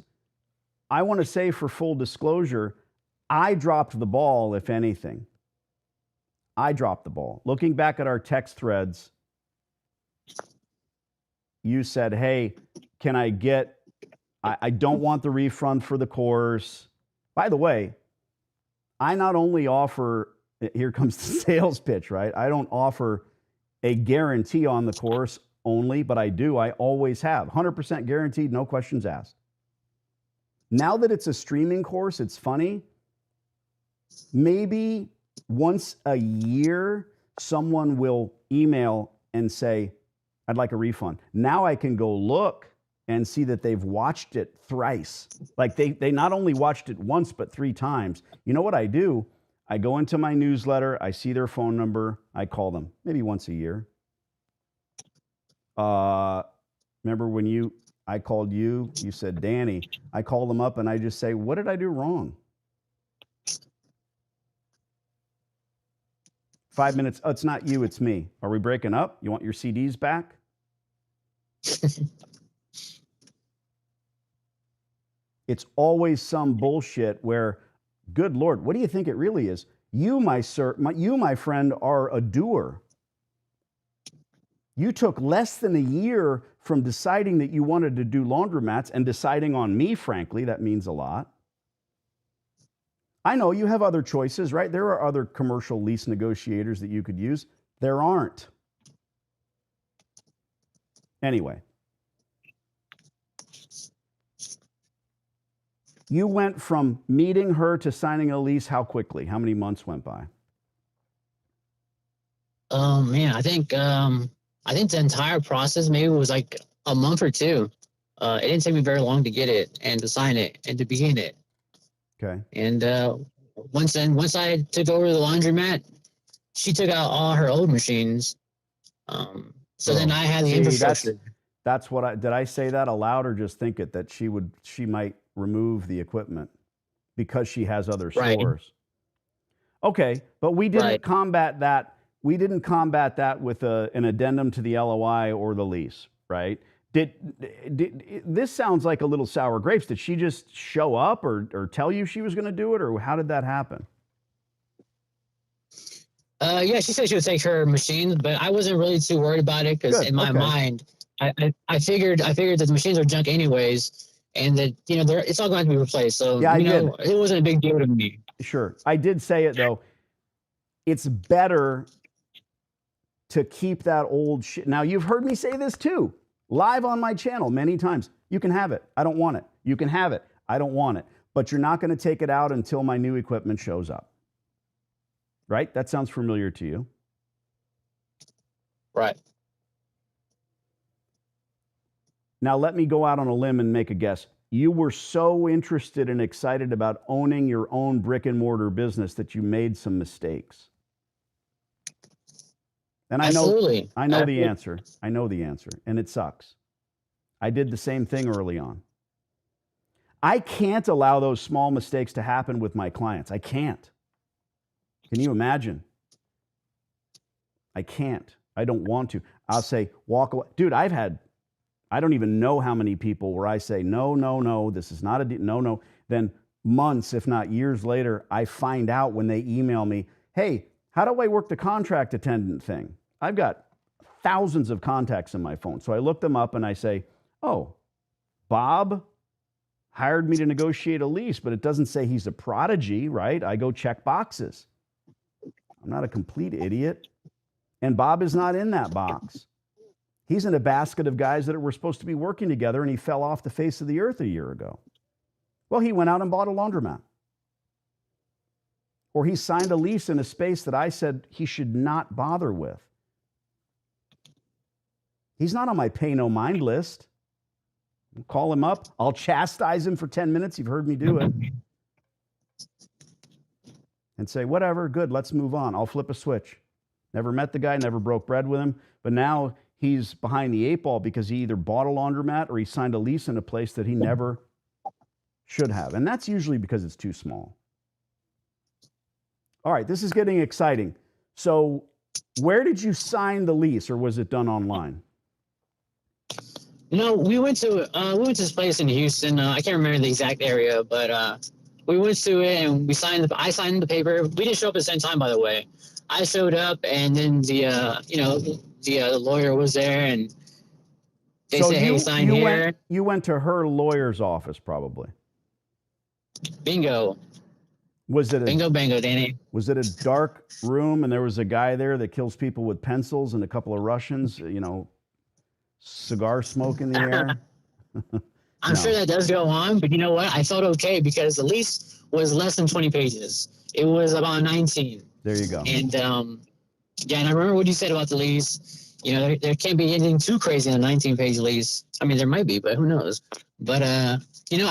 I want to say, for full disclosure, I dropped the ball. If anything, I dropped the ball. Looking back at our text threads, you said, "Hey, can I get, I don't want the refund for the course." By the way, I not only offer, here comes the sales pitch, right? I don't offer a guarantee on the course only, but I always have. 100% guaranteed, no questions asked. Now that it's a streaming course, it's funny. Maybe once a year, someone will email and say, "I'd like a refund." Now I can go look and see that they've watched it thrice. Like they not only watched it once, but 3 times. You know what I do? I go into my newsletter, I see their phone number, I call them, maybe once a year. Remember when I called you, you said, "Danny," I call them up and I just say, "What did I do wrong?" 5 minutes, "Oh, it's not you, it's me. Are we breaking up? You want your CDs back?" It's always some bullshit where, good Lord, what do you think it really is? You, my friend, are a doer. You took less than a year from deciding that you wanted to do laundromats and deciding on me, frankly. That means a lot. I know you have other choices, right? There are other commercial lease negotiators that you could use. There aren't. Anyway. You went from meeting her to signing a lease how quickly? How many months went by? Oh, man, I think the entire process maybe was like a month or 2. It didn't take me very long to get it and to sign it and to begin it. Okay. And once I took over the laundromat, she took out all her old machines. So then I had the infrastructure. That's what did I say that aloud or just think it, that she might remove the equipment because she has other stores. Okay, but we didn't combat that. We didn't combat that with an addendum to the LOI or the lease, right? Did this sounds like a little sour grapes? Did she just show up or tell you she was going to do it, or how did that happen? Yeah, she said she would take her machines, but I wasn't really too worried about it because in my mind, I figured that the machines are junk anyways, and that it's all going to be replaced. So it wasn't a big deal to me. Sure, I did say it though. It's better to keep that old shit. Now you've heard me say this too, live on my channel many times. You can have it. I don't want it. You can have it. I don't want it. But you're not going to take it out until my new equipment shows up. Right? That sounds familiar to you. Right. Now, let me go out on a limb and make a guess. You were so interested and excited about owning your own brick and mortar business that you made some mistakes. And I know the answer. I know the answer, and it sucks. I did the same thing early on. I can't allow those small mistakes to happen with my clients. I can't. Can you imagine? I can't. I don't want to. I'll say, walk away. Dude, I don't even know how many people where I say, no, no, no, this is not a deal. No, no. Then months, if not years later, I find out when they email me, hey, how do I work the contract attendant thing? I've got thousands of contacts in my phone. So I look them up and I say, oh, Bob hired me to negotiate a lease, but it doesn't say he's a prodigy, right? I go check boxes. I'm not a complete idiot. And Bob is not in that box. He's in a basket of guys that were supposed to be working together, and he fell off the face of the earth a year ago. Well, he went out and bought a laundromat. Or he signed a lease in a space that I said he should not bother with. He's not on my pay no mind list. I'll call him up. I'll chastise him for 10 minutes. You've heard me do it. And say, whatever, good, let's move on. I'll flip a switch. Never met the guy, never broke bread with him. But now he's behind the eight ball because he either bought a laundromat or he signed a lease in a place that he never should have. And that's usually because it's too small. All right, this is getting exciting. So where did you sign the lease, or was it done online? No, we went to this place in Houston. I can't remember the exact area, but we went to it and I signed the paper. We didn't show up at the same time, by the way. I showed up, and then the lawyer was there, and they said, "Hey, sign here." You went to her lawyer's office, probably. Bingo. Was it bingo, Danny? Was it a dark room, and there was a guy there that kills people with pencils, and a couple of Russians, cigar smoke in the air? I'm sure that does go on, but you know what? I felt okay because the lease was less than 20 pages. It was about 19. There you go. And and I remember what you said about the lease. There can't be anything too crazy in a 19-page lease. I mean, there might be, but who knows? But I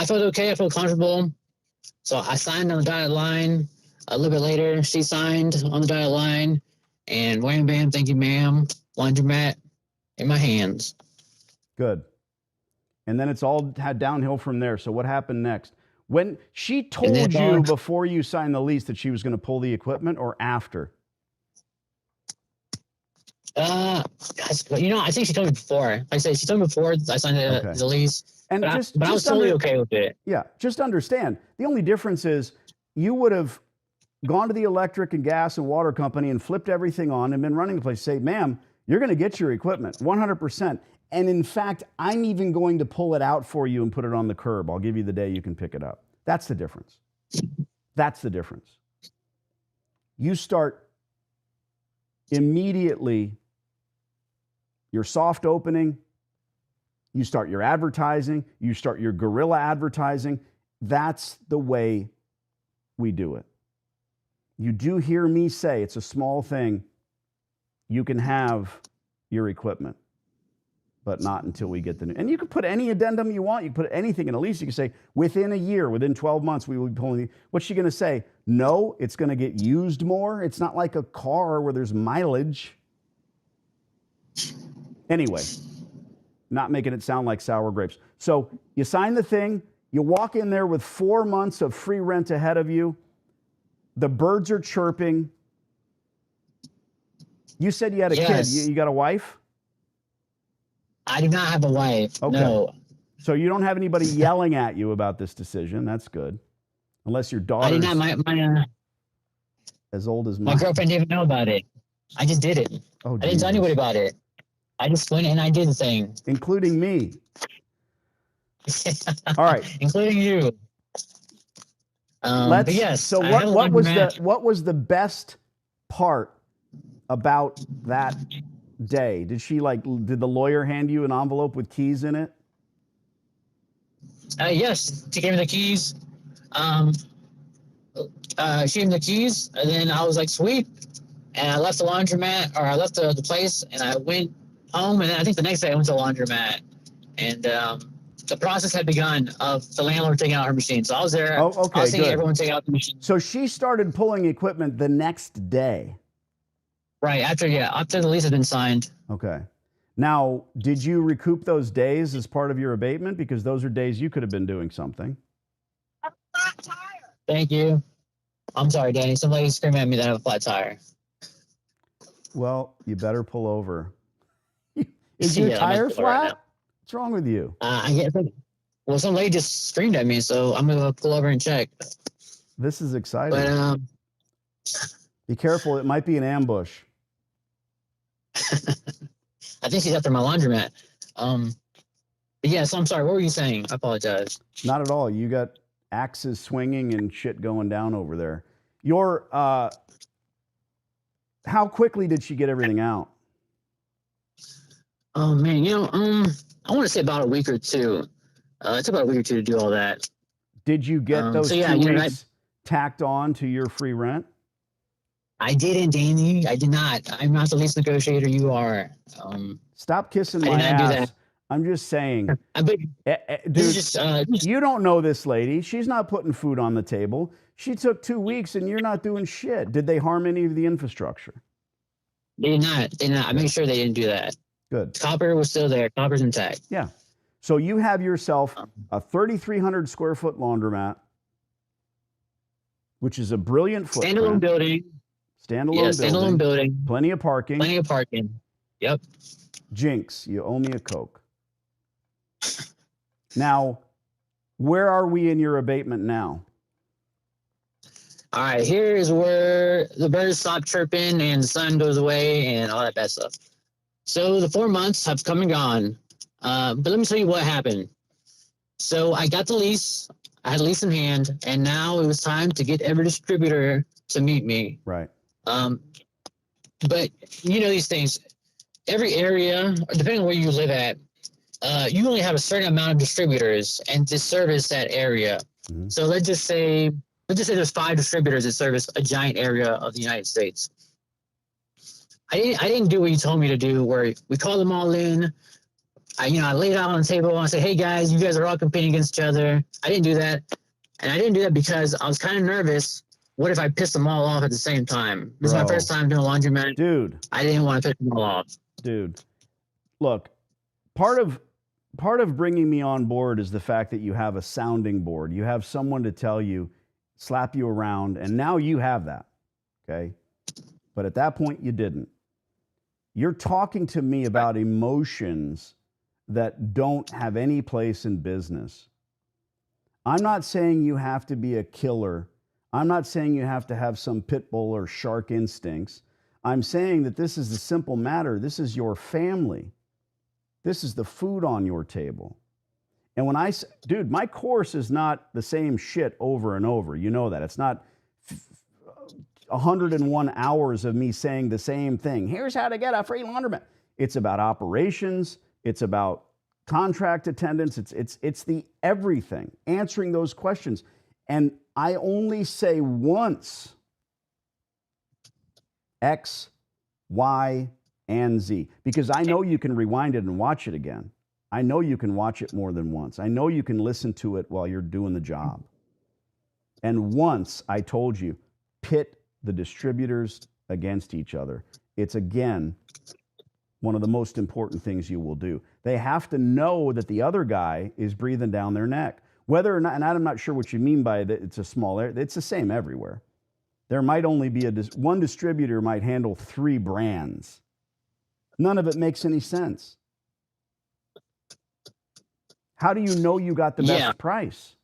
felt okay. I felt comfortable. So I signed on the dotted line. A little bit later, she signed on the dotted line, and wham, bam, thank you, ma'am. Laundromat in my hands. Good. And then it's all had downhill from there. So what happened next? When she told you before you signed the lease that she was going to pull the equipment, or after? I think she told me before. Like I said, she told me before I signed the lease. And I was totally okay with it. Yeah, just understand. The only difference is you would have gone to the electric and gas and water company and flipped everything on and been running the place. Say, ma'am, you're going to get your equipment 100%. And in fact, I'm even going to pull it out for you and put it on the curb. I'll give you the day you can pick it up. That's the difference. That's the difference. You start immediately your soft opening, you start your advertising, you start your guerrilla advertising. That's the way we do it. You do hear me say it's a small thing. You can have your equipment, but not until we get the new. And you can put any addendum you want. You can put anything in a lease. You can say, within a year, within 12 months, we will be pulling. What's she going to say? No, it's going to get used more. It's not like a car where there's mileage. Anyway, not making it sound like sour grapes. So you sign the thing. You walk in there with 4 months of free rent ahead of you. The birds are chirping. You said you had a kid. You got a wife? I do not have a wife. Okay. No. So you don't have anybody yelling at you about this decision. That's good. Unless your daughter. I did not. My as old as mine. My girlfriend didn't even know about it. I just did it. Oh, I didn't tell anybody about it. I just went and I did the thing. Including me. All right. Including you. But yes. So what was the best part about that day? Did the lawyer hand you an envelope with keys in it? Yes, she gave me the keys. She gave me the keys, and then I was like, sweet. And I left the laundromat, or I left the place, and I went home. And then I think the next day I went to the laundromat, and the process had begun of the landlord taking out her machine. So I was there. Oh, okay, I was seeing everyone take out the machine. So she started pulling equipment the next day. Right, after the lease had been signed. Okay. Now, did you recoup those days as part of your abatement? Because those are days you could have been doing something. Thank you. I'm sorry, Danny. Somebody screaming at me that I have a flat tire. Well, you better pull over. Is your Yeah, I'm tire at the right now. flat? What's wrong with you? I get. Well, some lady just screamed at me, so I'm gonna pull over and check. This is exciting. But Be careful. It might be an ambush. I think she's after my laundromat. But yeah, so I'm sorry. What were you saying? I apologize. Not at all. You got axes swinging and shit going down over there. How quickly did she get everything out? Oh man, I want to say about a week or two. It's about a week or two to do all that. Did you get those 2 weeks tacked on to your free rent? I didn't, Danny. I did not. I'm not the lease negotiator. You are. Stop kissing my I did not ass. do that. I'm just saying. Dude, you don't know this lady. She's not putting food on the table. She took 2 weeks and you're not doing shit. Did they harm any of the infrastructure? They did not. They did not. I made sure they didn't do that. Good. Copper was still there. Copper's intact. Yeah. So you have yourself a 3,300 square foot laundromat, which is a brilliant footprint. Standalone building. Standalone building. Plenty of parking. Yep. Jinx, you owe me a Coke. Now, where are we in your abatement now? All right, here is where the birds stop chirping and the sun goes away and all that bad stuff. So the 4 months have come and gone. But let me tell you what happened. So I got the lease. I had a lease in hand, and now it was time to get every distributor to meet me. Right. But you know these things. Every area, depending on where you live at, you only have a certain amount of distributors and to service that area. Mm-hmm. So let's just say there's 5 distributors that service a giant area of the United States. I didn't do what you told me to do, where we call them all in. I laid it out on the table and I said, hey guys, you guys are all competing against each other. I didn't do that. And I didn't do that because I was kind of nervous. What if I pissed them all off at the same time? This is my first time doing a laundromat. Dude. I didn't want to piss them all off. Dude. Look, part of bringing me on board is the fact that you have a sounding board. You have someone to tell you, slap you around, and now you have that. Okay? But at that point, you didn't. You're talking to me about emotions that don't have any place in business. I'm not saying you have to be a killer. I'm not saying you have to have some pit bull or shark instincts. I'm saying that this is the simple matter. This is your family. This is the food on your table. And when dude, my course is not the same shit over and over. You know that. It's not 101 hours of me saying the same thing. Here's how to get a free laundromat. It's about operations. It's about contract attendance. It's the everything, answering those questions. And I only say once X, Y, and Z, because I know you can rewind it and watch it again. I know you can watch it more than once. I know you can listen to it while you're doing the job. And once I told you, pit the distributors against each other. It's, again, one of the most important things you will do. They have to know that the other guy is breathing down their neck. Whether or not, and I'm not sure what you mean by that, it's a small area. It's the same everywhere. There might only be one distributor might handle 3 brands. None of it makes any sense. How do you know you got the best price?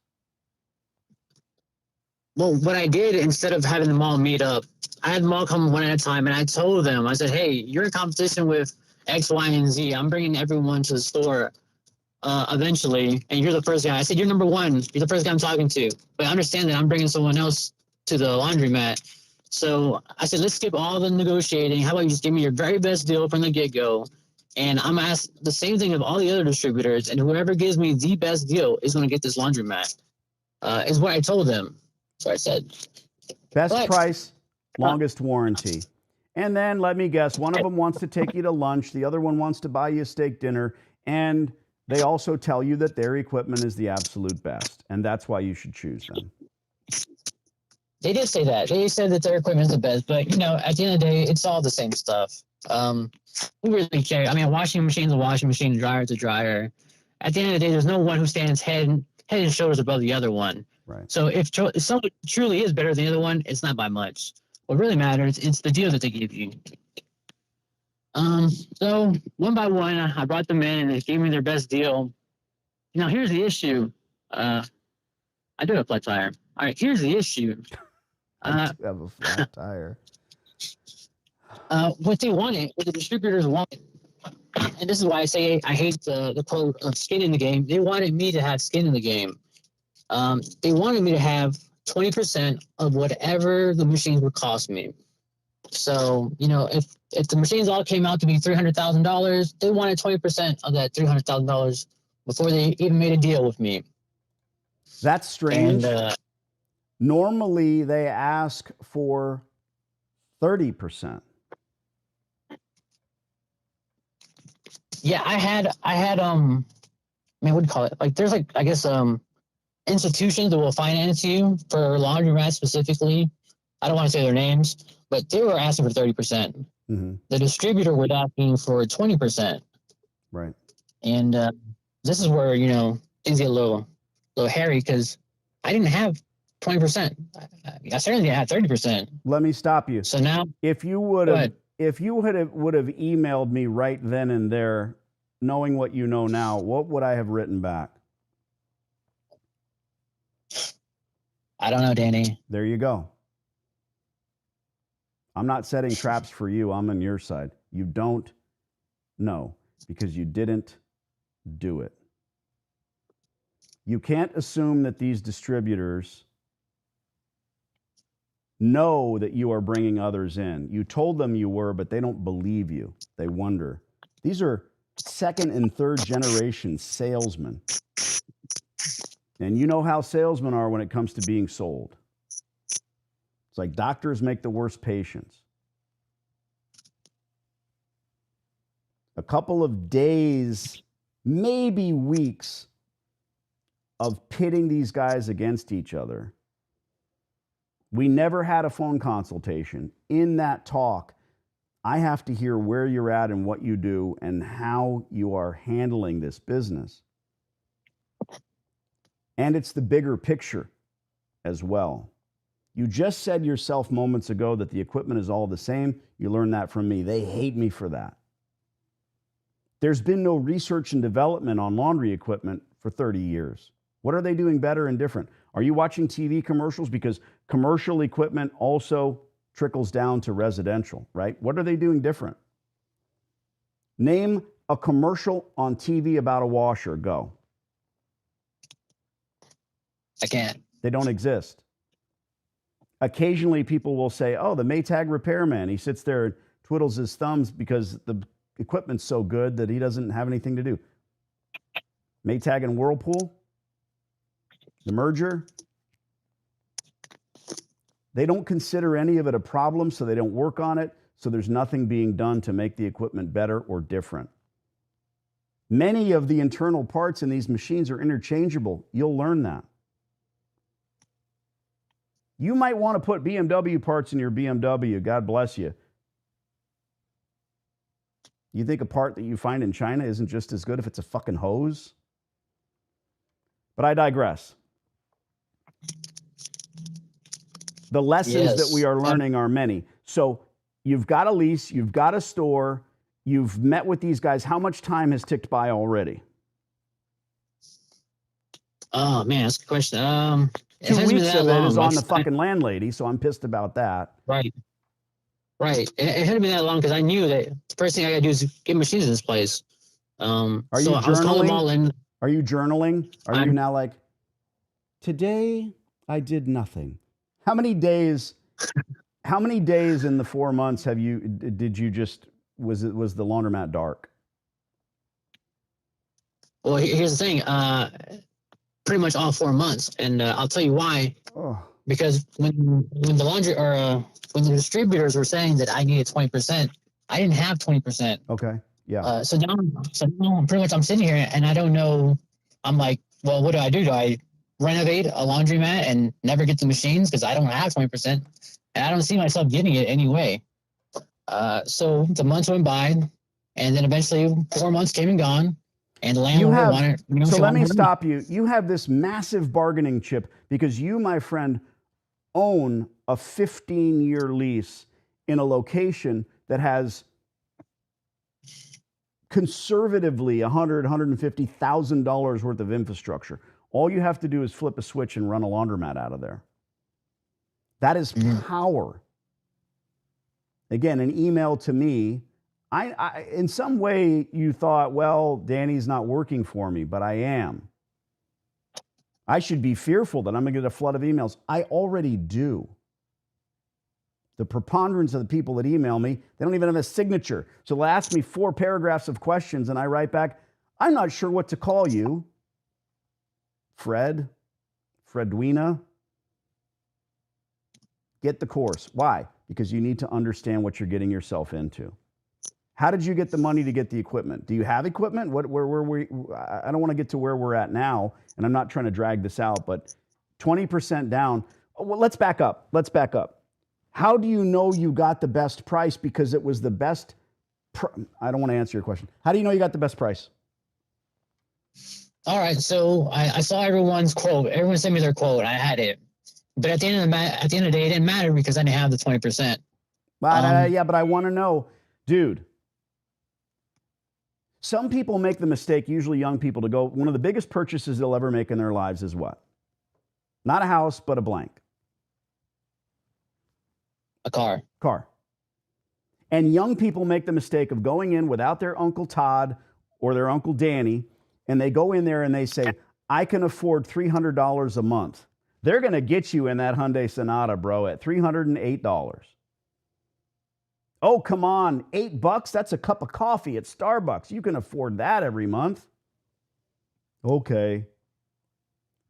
Well, what I did, instead of having them all meet up, I had them all come one at a time, and I told them, I said, hey, you're in competition with X, Y, and Z. I'm bringing everyone to the store eventually, and you're the first guy. I said, you're number 1. You're the first guy I'm talking to. But understand that I'm bringing someone else to the laundromat. So I said, let's skip all the negotiating. How about you just give me your very best deal from the get-go? And I'm asked the same thing of all the other distributors, and whoever gives me the best deal is going to get this laundromat, is what I told them. So I said, best price, longest warranty. And then let me guess, one of them wants to take you to lunch, the other one wants to buy you a steak dinner, and they also tell you that their equipment is the absolute best, and that's why you should choose them. They did say that. They said that their equipment is the best, but at the end of the day, it's all the same stuff. We really care. I mean, a washing machine is a washing machine, a dryer is a dryer. At the end of the day, there's no one who stands head and shoulders above the other one. Right. So if someone truly is better than the other one, it's not by much. What really matters, it's the deal that they give you. So one by one, I brought them in and they gave me their best deal. Now here's the issue. I do have a flat tire. All right, here's the issue. I do have a flat tire. What they wanted, what the distributors wanted, and this is why I say I hate the quote of skin in the game. They wanted me to have skin in the game. They wanted me to have 20% of whatever the machines would cost me. So, if the machines all came out to be $300,000, they wanted 20% of that $300,000 before they even made a deal with me. That's strange. And, normally they ask for 30%. Yeah, I had what do you call it? Like, there's I guess institutions that will finance you for laundromats specifically. I don't want to say their names, but they were asking for 30%. Mm-hmm. The distributor was asking for 20%. Right. And this is where things get a little hairy because I didn't have 20%. I certainly didn't have 30%. Let me stop you. So now, if you would have emailed me right then and there, knowing what you know now, what would I have written back? I don't know, Danny. There you go. I'm not setting traps for you. I'm on your side. You don't know because you didn't do it. You can't assume that these distributors know that you are bringing others in. You told them you were, but they don't believe you. They wonder. These are second and third generation salesmen. And you know how salesmen are when it comes to being sold. It's like doctors make the worst patients. A couple of days, maybe weeks of pitting these guys against each other. We never had a phone consultation. In that talk, I have to hear where you're at and what you do and how you are handling this business. And it's the bigger picture as well. You just said yourself moments ago that the equipment is all the same. You learned that from me. They hate me for that. There's been no research and development on laundry equipment for 30 years. What are they doing better and different? Are you watching TV commercials? Because commercial equipment also trickles down to residential, right? What are they doing different? Name a commercial on TV about a washer. Go. I can't. They don't exist. Occasionally people will say, oh, the Maytag repairman, he sits there and twiddles his thumbs because the equipment's so good that he doesn't have anything to do. Maytag and Whirlpool, the merger, they don't consider any of it a problem, so they don't work on it, so there's nothing being done to make the equipment better or different. Many of the internal parts in these machines are interchangeable. You'll learn that. You might want to put BMW parts in your BMW. God bless you. You think a part that you find in China isn't just as good if it's a fucking hose? But I digress. The lessons that we are learning are many. So you've got a lease, you've got a store, you've met with these guys. How much time has ticked by already? Oh, man, that's a good question. 2 weeks of it is on the fucking landlady, so I'm pissed about that. Right. It hadn't been that long because I knew that the first thing I got to do is get machines in this place. Are you journaling? I was calling them all in. Are you journaling? Are you now like, today I did nothing? How many days in the 4 months was the laundromat dark? Well, here's the thing. Pretty much all 4 months, and I'll tell you why. Oh. Because when the laundry when the distributors were saying that I needed 20%, I didn't have 20%. Okay. Yeah. So now I'm sitting here and I don't know. I'm like, well, what do? Do I renovate a laundromat and never get the machines because I don't have 20%, and I don't see myself getting it anyway. So the months went by, and then eventually 4 months came and gone. And the You landlord have, wanted, so she let wanted me her money. stop you. You have this massive bargaining chip because you, my friend, own a 15-year lease in a location that has conservatively $150,000 worth of infrastructure. All you have to do is flip a switch and run a laundromat out of there. That is power. Again, an email to me. I in some way you thought, well, Danny's not working for me, but I am. I should be fearful that I'm going to get a flood of emails. I already do. The preponderance of the people that email me, they don't even have a signature. So they'll ask me 4 paragraphs of questions and I write back, I'm not sure what to call you. Fredwina. Get the course. Why? Because you need to understand what you're getting yourself into. How did you get the money to get the equipment? Do you have equipment? I don't want to get to where we're at now, and I'm not trying to drag this out, but 20% down. Well, let's back up. How do you know you got the best price because it was the best? I don't want to answer your question. How do you know you got the best price? All right, so I saw everyone's quote. Everyone sent me their quote. And I had it, but at the end of the day, it didn't matter because I didn't have the 20%. Yeah, but I want to know, dude. Some people make the mistake, usually young people, to go, one of the biggest purchases they'll ever make in their lives is what? Not a house, but a blank. A car. And young people make the mistake of going in without their Uncle Todd or their Uncle Danny, and they go in there and they say, I can afford $300 a month. They're going to get you in that Hyundai Sonata, bro, at $308. Oh, come on, $8? That's a cup of coffee at Starbucks. You can afford that every month. Okay.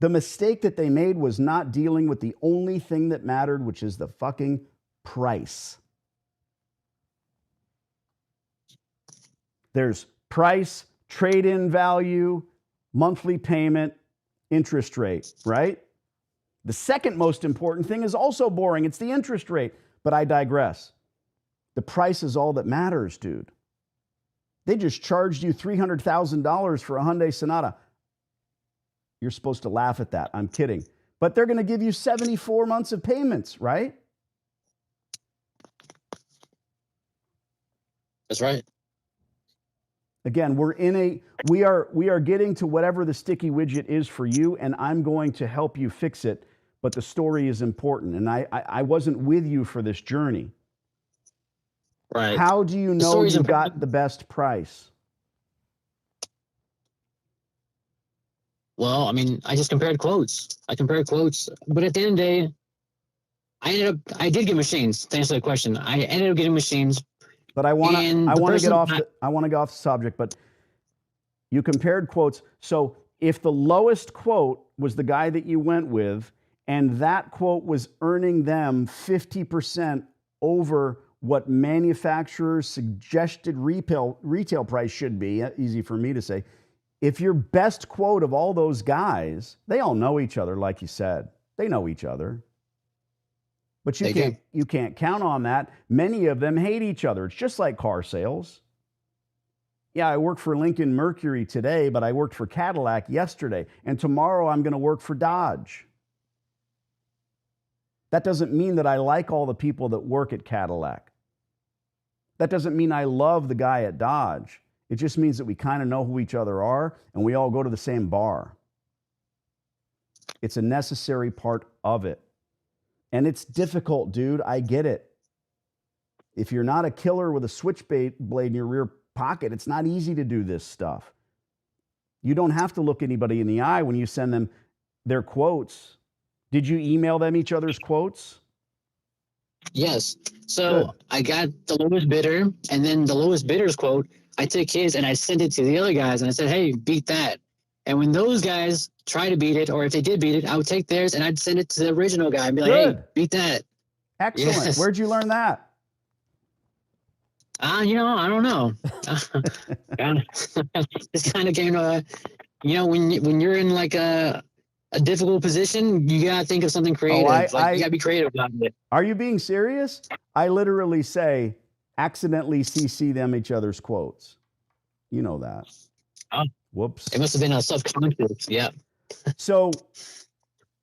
The mistake that they made was not dealing with the only thing that mattered, which is the fucking price. There's price, trade-in value, monthly payment, interest rate, right? The second most important thing is also boring. It's the interest rate, but I digress. The price is all that matters, dude. They just charged you $300,000 for a Hyundai Sonata. You're supposed to laugh at that. I'm kidding. But they're going to give you 74 months of payments, right? That's right. Again, we are getting to whatever the sticky widget is for you, and I'm going to help you fix it. But the story is important, and I wasn't with you for this journey. Right. How do you know you got the best price? Well, I mean, I just compared quotes. But at the end of the day, I did get machines. To answer the question, I ended up getting machines. But I want to get off the subject. But you compared quotes. So if the lowest quote was the guy that you went with, and that quote was earning them 50% over what manufacturer's suggested retail price should be, easy for me to say. If your best quote of all those guys, they all know each other, like you said. They know each other. But you can't count on that. Many of them hate each other. It's just like car sales. Yeah, I work for Lincoln Mercury today, but I worked for Cadillac yesterday. And tomorrow I'm going to work for Dodge. That doesn't mean that I like all the people that work at Cadillac. That doesn't mean I love the guy at Dodge. It just means that we kind of know who each other are and we all go to the same bar. It's a necessary part of it. And it's difficult, dude. I get it. If you're not a killer with a switchblade in your rear pocket, it's not easy to do this stuff. You don't have to look anybody in the eye when you send them their quotes. Did you email them each other's quotes? Yes. So Good. I got the lowest bidder, and then the lowest bidder's quote, I took his and I sent it to the other guys, and I said, hey, beat that. And when those guys try to beat it, or if they did beat it, I would take theirs and I'd send it to the original guy and be like, hey, beat that. Excellent. Yes. Where'd you learn that? I don't know. This kind of came to, when you're in like a difficult position, you gotta think of something creative. You gotta be creative about it. Are you being serious? I literally say, accidentally CC them each other's quotes. You know that. Oh. Whoops. It must have been a subconscious. Yeah. So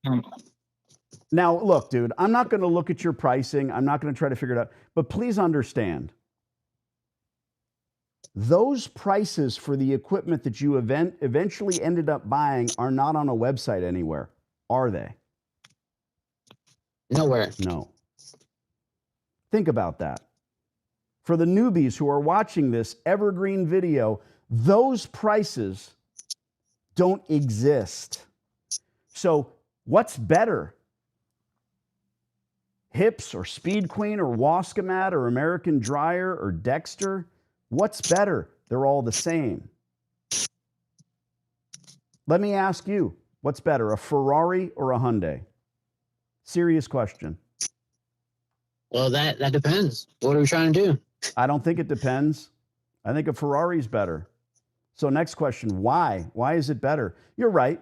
Um, now, look, dude, I'm not going to look at your pricing. I'm not going to try to figure it out. But please understand, those prices for the equipment that you eventually ended up buying are not on a website anywhere, are they? Nowhere. No. Think about that. For the newbies who are watching this evergreen video, those prices don't exist. So what's better? Hips or Speed Queen or Wascomat or American Dryer or Dexter? What's better? They're all the same. Let me ask you, what's better, a Ferrari or a Hyundai? Serious question. Well, that depends. What are we trying to do? I don't think it depends. I think a Ferrari's better. So next question, why? Why is it better? You're right.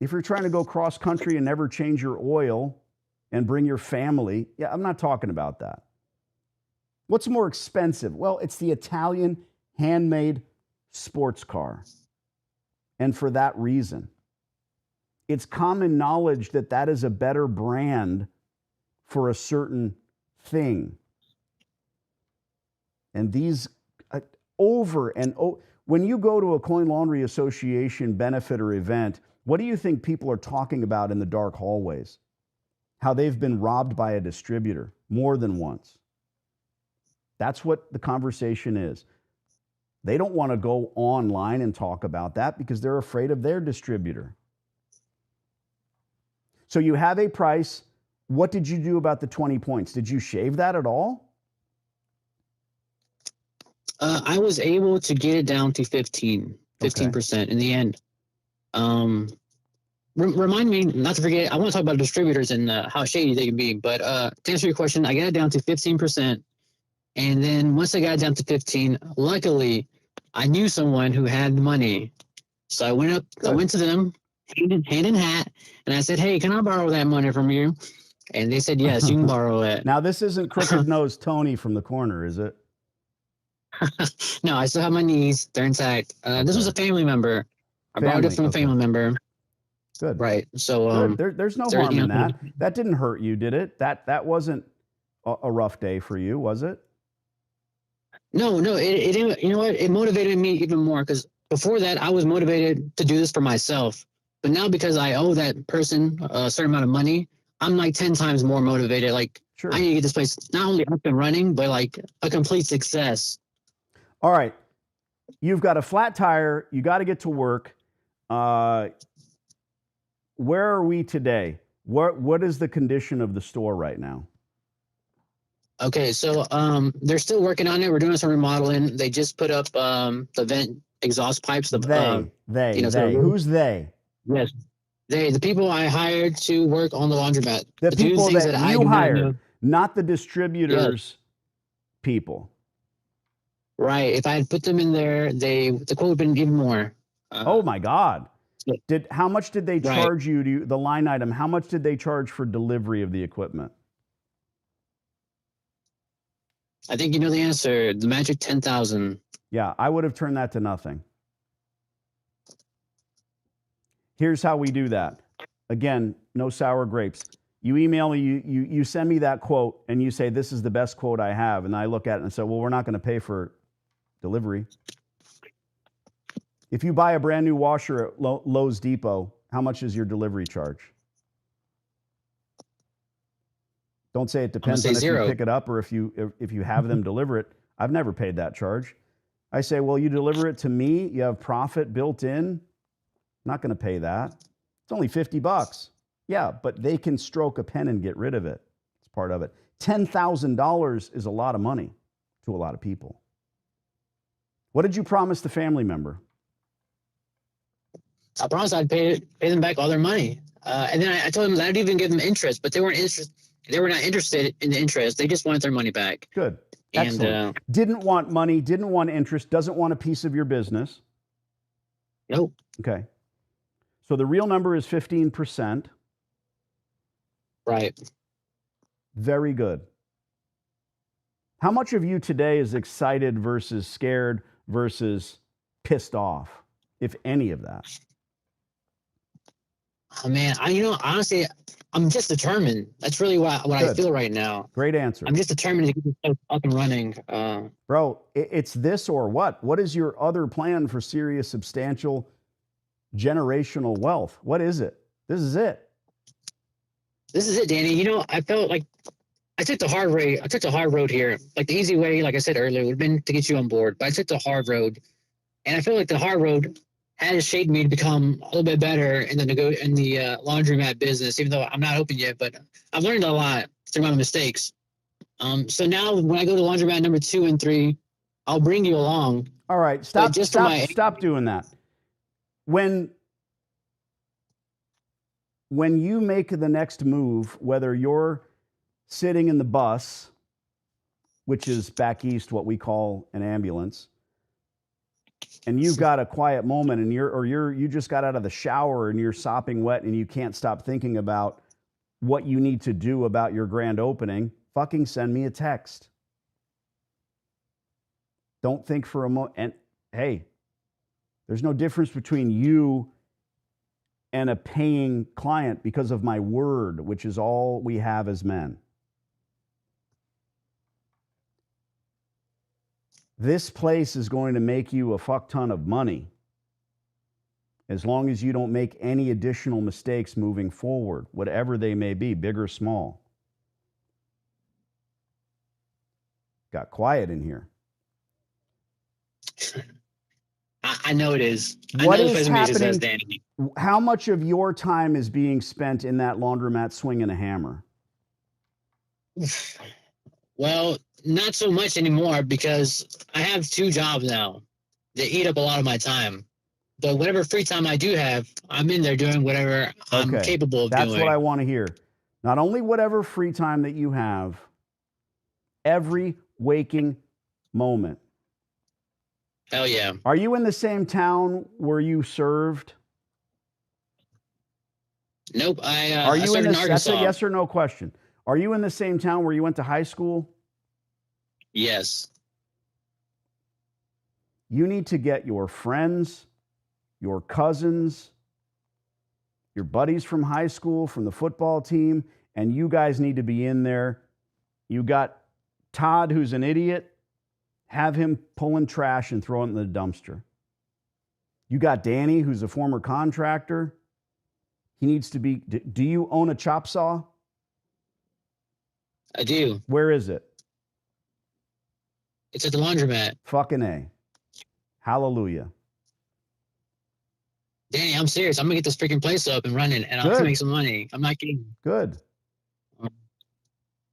If you're trying to go cross country and never change your oil and bring your family, yeah, I'm not talking about that. What's more expensive? Well, it's the Italian handmade sports car. And for that reason, it's common knowledge that that is a better brand for a certain thing. And these when you go to a Coin Laundry Association benefit or event, what do you think people are talking about in the dark hallways? How they've been robbed by a distributor more than once. That's what the conversation is. They don't want to go online and talk about that because they're afraid of their distributor. So you have a price. What did you do about the 20 points? Did you shave that at all? I was able to get it down to 15% in the end. Remind me not to forget, I want to talk about distributors and how shady they can be. But to answer your question, I got it down to 15%. And then once I got it down to 15, luckily, I knew someone who had money. So I went to them, hand in hat, and I said, hey, can I borrow that money from you? And they said, yes, you can borrow it. Now, this isn't crooked-nosed Tony from the corner, is it? No, I still have my knees. They're intact. This was a family member. I borrowed it from a family member. Good. Right. So there's no harm in that. That didn't hurt you, did it? That wasn't a rough day for you, was it? No. It you know what? It motivated me even more because before that, I was motivated to do this for myself. But now because I owe that person a certain amount of money, I'm like 10 times more motivated. Like, sure. I need to get this place not only up and running, but like a complete success. All right. You've got a flat tire. You got to get to work. Where are we today? What is the condition of the store right now? Okay, so they're still working on it. We're doing some remodeling. They just put up the vent exhaust pipes. They. Who's they? Yes, the people I hired to work on the laundromat. The people that you hired, not the distributors' people. Right. If I had put them in there, the quote would have been even more. Oh my God! How much did they charge you? The line item. How much did they charge for delivery of the equipment? I think you know the answer. The magic 10,000. Yeah, I would have turned that to nothing. Here's how we do that. Again, no sour grapes. You email me, you send me that quote, and you say, this is the best quote I have. And I look at it and say, well, we're not going to pay for delivery. If you buy a brand new washer at Lowe's Depot, how much is your delivery charge? Don't say it depends on if you pick it up or if you have them deliver it. I've never paid that charge. I say, well, you deliver it to me, you have profit built in. I'm not going to pay that. It's only $50. Yeah, but they can stroke a pen and get rid of it. It's part of it. $10,000 is a lot of money to a lot of people. What did you promise the family member? I promised I'd pay them back all their money. And then I told them that I'd even give them interest, but they weren't interested. They were not interested in the interest. They just wanted their money back. Good. Excellent. And, didn't want money, didn't want interest, doesn't want a piece of your business. Nope. Okay. So the real number is 15%. Right. Very good. How much of you today is excited versus scared versus pissed off? if any of that? Oh man, honestly, I'm just determined. That's really what I Good. feel right now. Great answer. I'm just determined to get this stuff up and running. Bro, it's this or what? What is your other plan for serious, substantial, generational wealth? What is it? This is it. This is it, Danny. I felt like I took the hard way. I took the hard road here. Like the easy way, like I said earlier, would have been to get you on board. But I took the hard road, and I feel like the hard road has shaped me to become a little bit better in the laundromat business. Even though I'm not open yet, but I've learned a lot through my mistakes. So now when I go to laundromat number 2 and 3, I'll bring you along. All right, stop doing that. When you make the next move, whether you're sitting in the bus, which is back east what we call an ambulance, and you've got a quiet moment, and you just got out of the shower and you're sopping wet and you can't stop thinking about what you need to do about your grand opening, fucking send me a text. Don't think for a moment. And hey, there's no difference between you and a paying client because of my word, which is all we have as men. This place is going to make you a fuck ton of money as long as you don't make any additional mistakes moving forward, whatever they may be, big or small. Got quiet in here. I know it is. What is happening? How much of your time is being spent in that laundromat swinging a hammer? Well, not so much anymore because I have 2 jobs now that eat up a lot of my time. But whatever free time I do have, I'm in there doing whatever I'm capable of doing. That's what I want to hear. Not only whatever free time that you have, every waking moment. Hell yeah. Are you in the same town where you served? Nope. Are you in Arkansas? That's a yes or no question. Are you in the same town where you went to high school? Yes. You need to get your friends, your cousins, your buddies from high school, from the football team, and you guys need to be in there. You got Todd, who's an idiot. Have him pulling trash and throwing it in the dumpster. You got Danny, who's a former contractor. He needs to be. Do you own a chop saw? I do. Where is it? It's at the laundromat. Fucking A. Hallelujah. Danny, I'm serious. I'm going to get this freaking place up and running, and I'm going to make some money. I'm not kidding. Good. But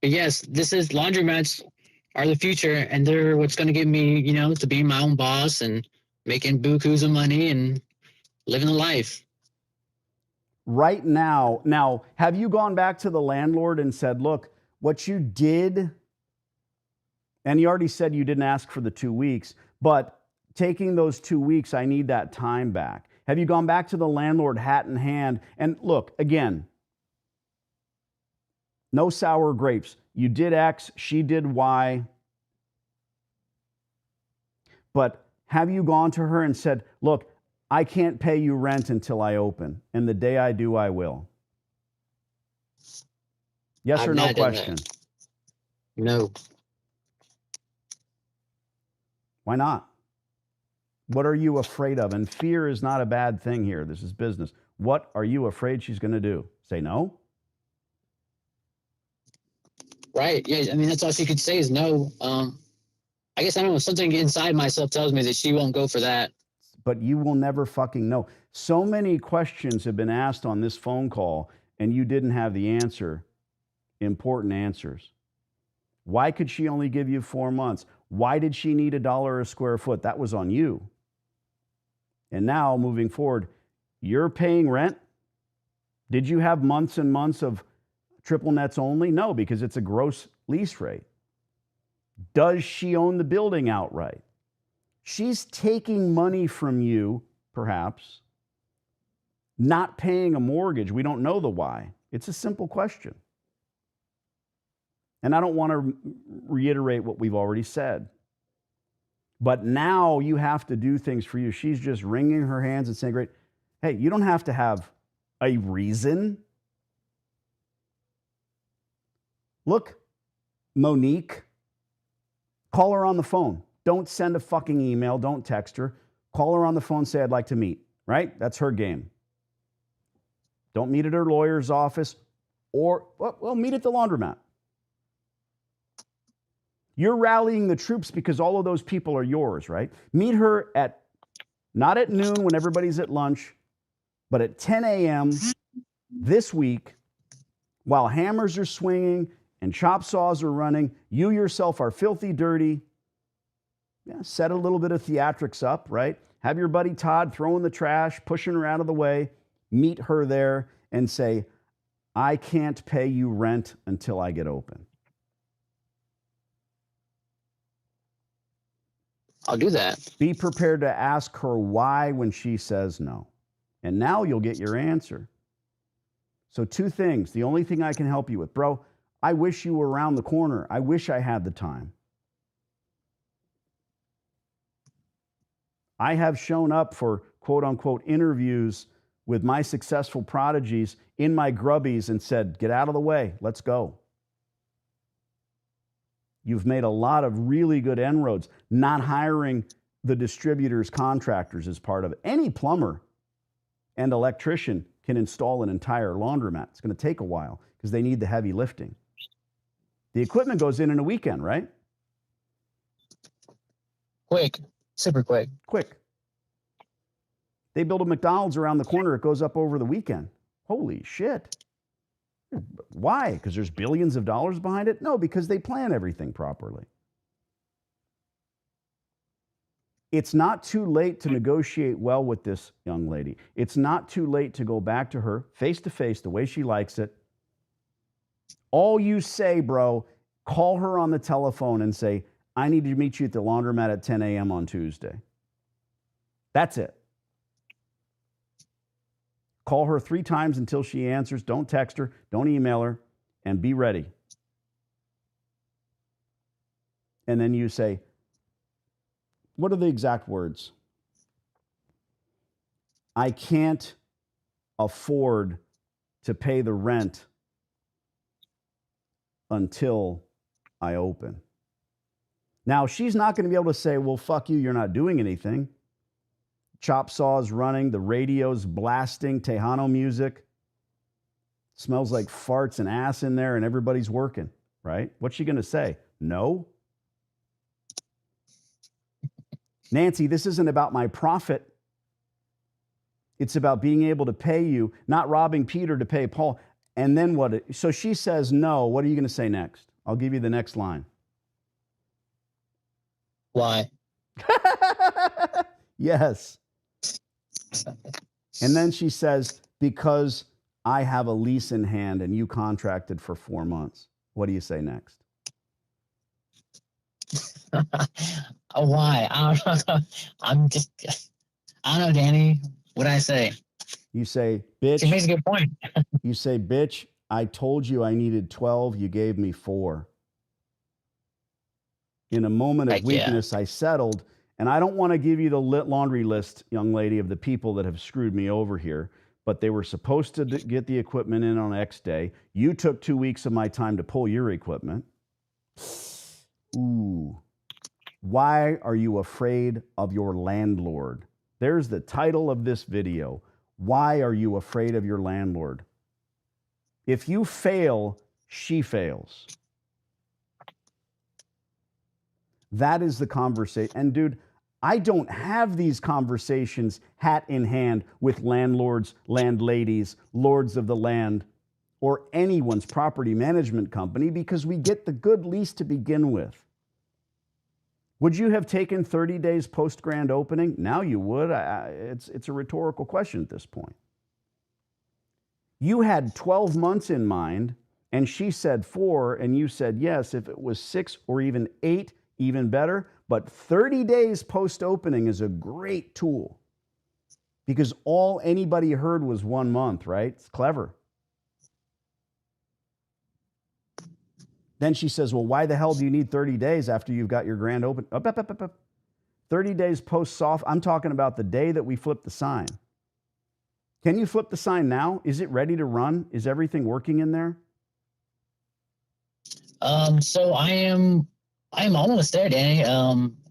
yes, laundromats are the future, and they're what's going to get me, to be my own boss and making bukus of money and living the life. Right now, have you gone back to the landlord and said, look, what you did, and you already said you didn't ask for the 2 weeks, but taking those 2 weeks, I need that time back. Have you gone back to the landlord hat in hand? And look, again, no sour grapes. You did X, she did Y. But have you gone to her and said, look, I can't pay you rent until I open, and the day I do, I will? Yes or no question? No. Why not? What are you afraid of? And fear is not a bad thing here. This is business. What are you afraid she's going to do? Say no? Right. Yeah. I mean, that's all she could say is no. I guess I don't know. Something inside myself tells me that she won't go for that. But you will never fucking know. So many questions have been asked on this phone call, and you didn't have the answer. Important answers. Why could she only give you 4 months? Why did she need $1 a square foot? That was on you. And now, moving forward, you're paying rent. Did you have months and months of triple nets only? No, because it's a gross lease rate. Does she own the building outright? She's taking money from you, perhaps, not paying a mortgage. We don't know the why. It's a simple question. And I don't want to reiterate what we've already said. But now you have to do things for you. She's just wringing her hands and saying, great, hey, you don't have to have a reason. Look, Monique, call her on the phone. Don't send a fucking email. Don't text her. Call her on the phone, say, I'd like to meet, right? That's her game. Don't meet at her lawyer's office or, well, meet at the laundromat. You're rallying the troops because all of those people are yours, right? Meet her at, not at noon when everybody's at lunch, but at 10 a.m. this week while hammers are swinging and chop saws are running. You yourself are filthy dirty. Yeah, set a little bit of theatrics up, right? Have your buddy Todd throwing the trash, pushing her out of the way. Meet her there and say, I can't pay you rent until I get open. I'll do that. Be prepared to ask her why when she says no. And now you'll get your answer. So 2 things. The only thing I can help you with, bro, I wish you were around the corner. I wish I had the time. I have shown up for quote unquote interviews with my successful prodigies in my grubbies and said, get out of the way, let's go. You've made a lot of really good inroads, not hiring the distributors, contractors as part of it. Any plumber and electrician can install an entire laundromat. It's going to take a while because they need the heavy lifting. The equipment goes in a weekend, right? Quick, super quick. Quick. They build a McDonald's around the corner. It goes up over the weekend. Holy shit. Why? Because there's billions of dollars behind it? No, because they plan everything properly. It's not too late to negotiate well with this young lady. It's not too late to go back to her face to face the way she likes it. All you say, bro, call her on the telephone and say, I need to meet you at the laundromat at 10 a.m. on Tuesday. That's it. Call her 3 times until she answers. Don't text her. Don't email her. And be ready. And then you say, what are the exact words? I can't afford to pay the rent until I open. Now, she's not going to be able to say, well, fuck you, you're not doing anything. Chop saws running, the radio's blasting Tejano music. Smells like farts and ass in there and everybody's working, right? What's she going to say? No? Nancy, this isn't about my profit. It's about being able to pay you, not robbing Peter to pay Paul. And then what? So she says no. What are you going to say next? I'll give you the next line. Why? Yes. And then she says, because I have a lease in hand and you contracted for 4 months. What do you say next? Why? I don't know. I don't know, Danny. What I say? You say, bitch. She makes a good point. You say, bitch, I told you I needed 12. You gave me 4. In a moment of weakness, I settled. And I don't want to give you the laundry list, young lady, of the people that have screwed me over here, but they were supposed to get the equipment in on X day. You took 2 weeks of my time to pull your equipment. Ooh. Why are you afraid of your landlord? There's the title of this video. Why are you afraid of your landlord? If you fail, she fails. That is the conversation. And dude, I don't have these conversations hat in hand with landlords, landladies, lords of the land, or anyone's property management company because we get the good lease to begin with. Would you have taken 30 days post grand opening? Now you would. It's a rhetorical question at this point. You had 12 months in mind, and she said 4, and you said yes. If it was 6 or even 8, even better. But 30 days post-opening is a great tool because all anybody heard was 1 month, right? It's clever. Then she says, well, why the hell do you need 30 days after you've got your grand open? Up. 30 days post soft. I'm talking about the day that we flip the sign. Can you flip the sign now? Is it ready to run? Is everything working in there? So I'm almost there, Danny.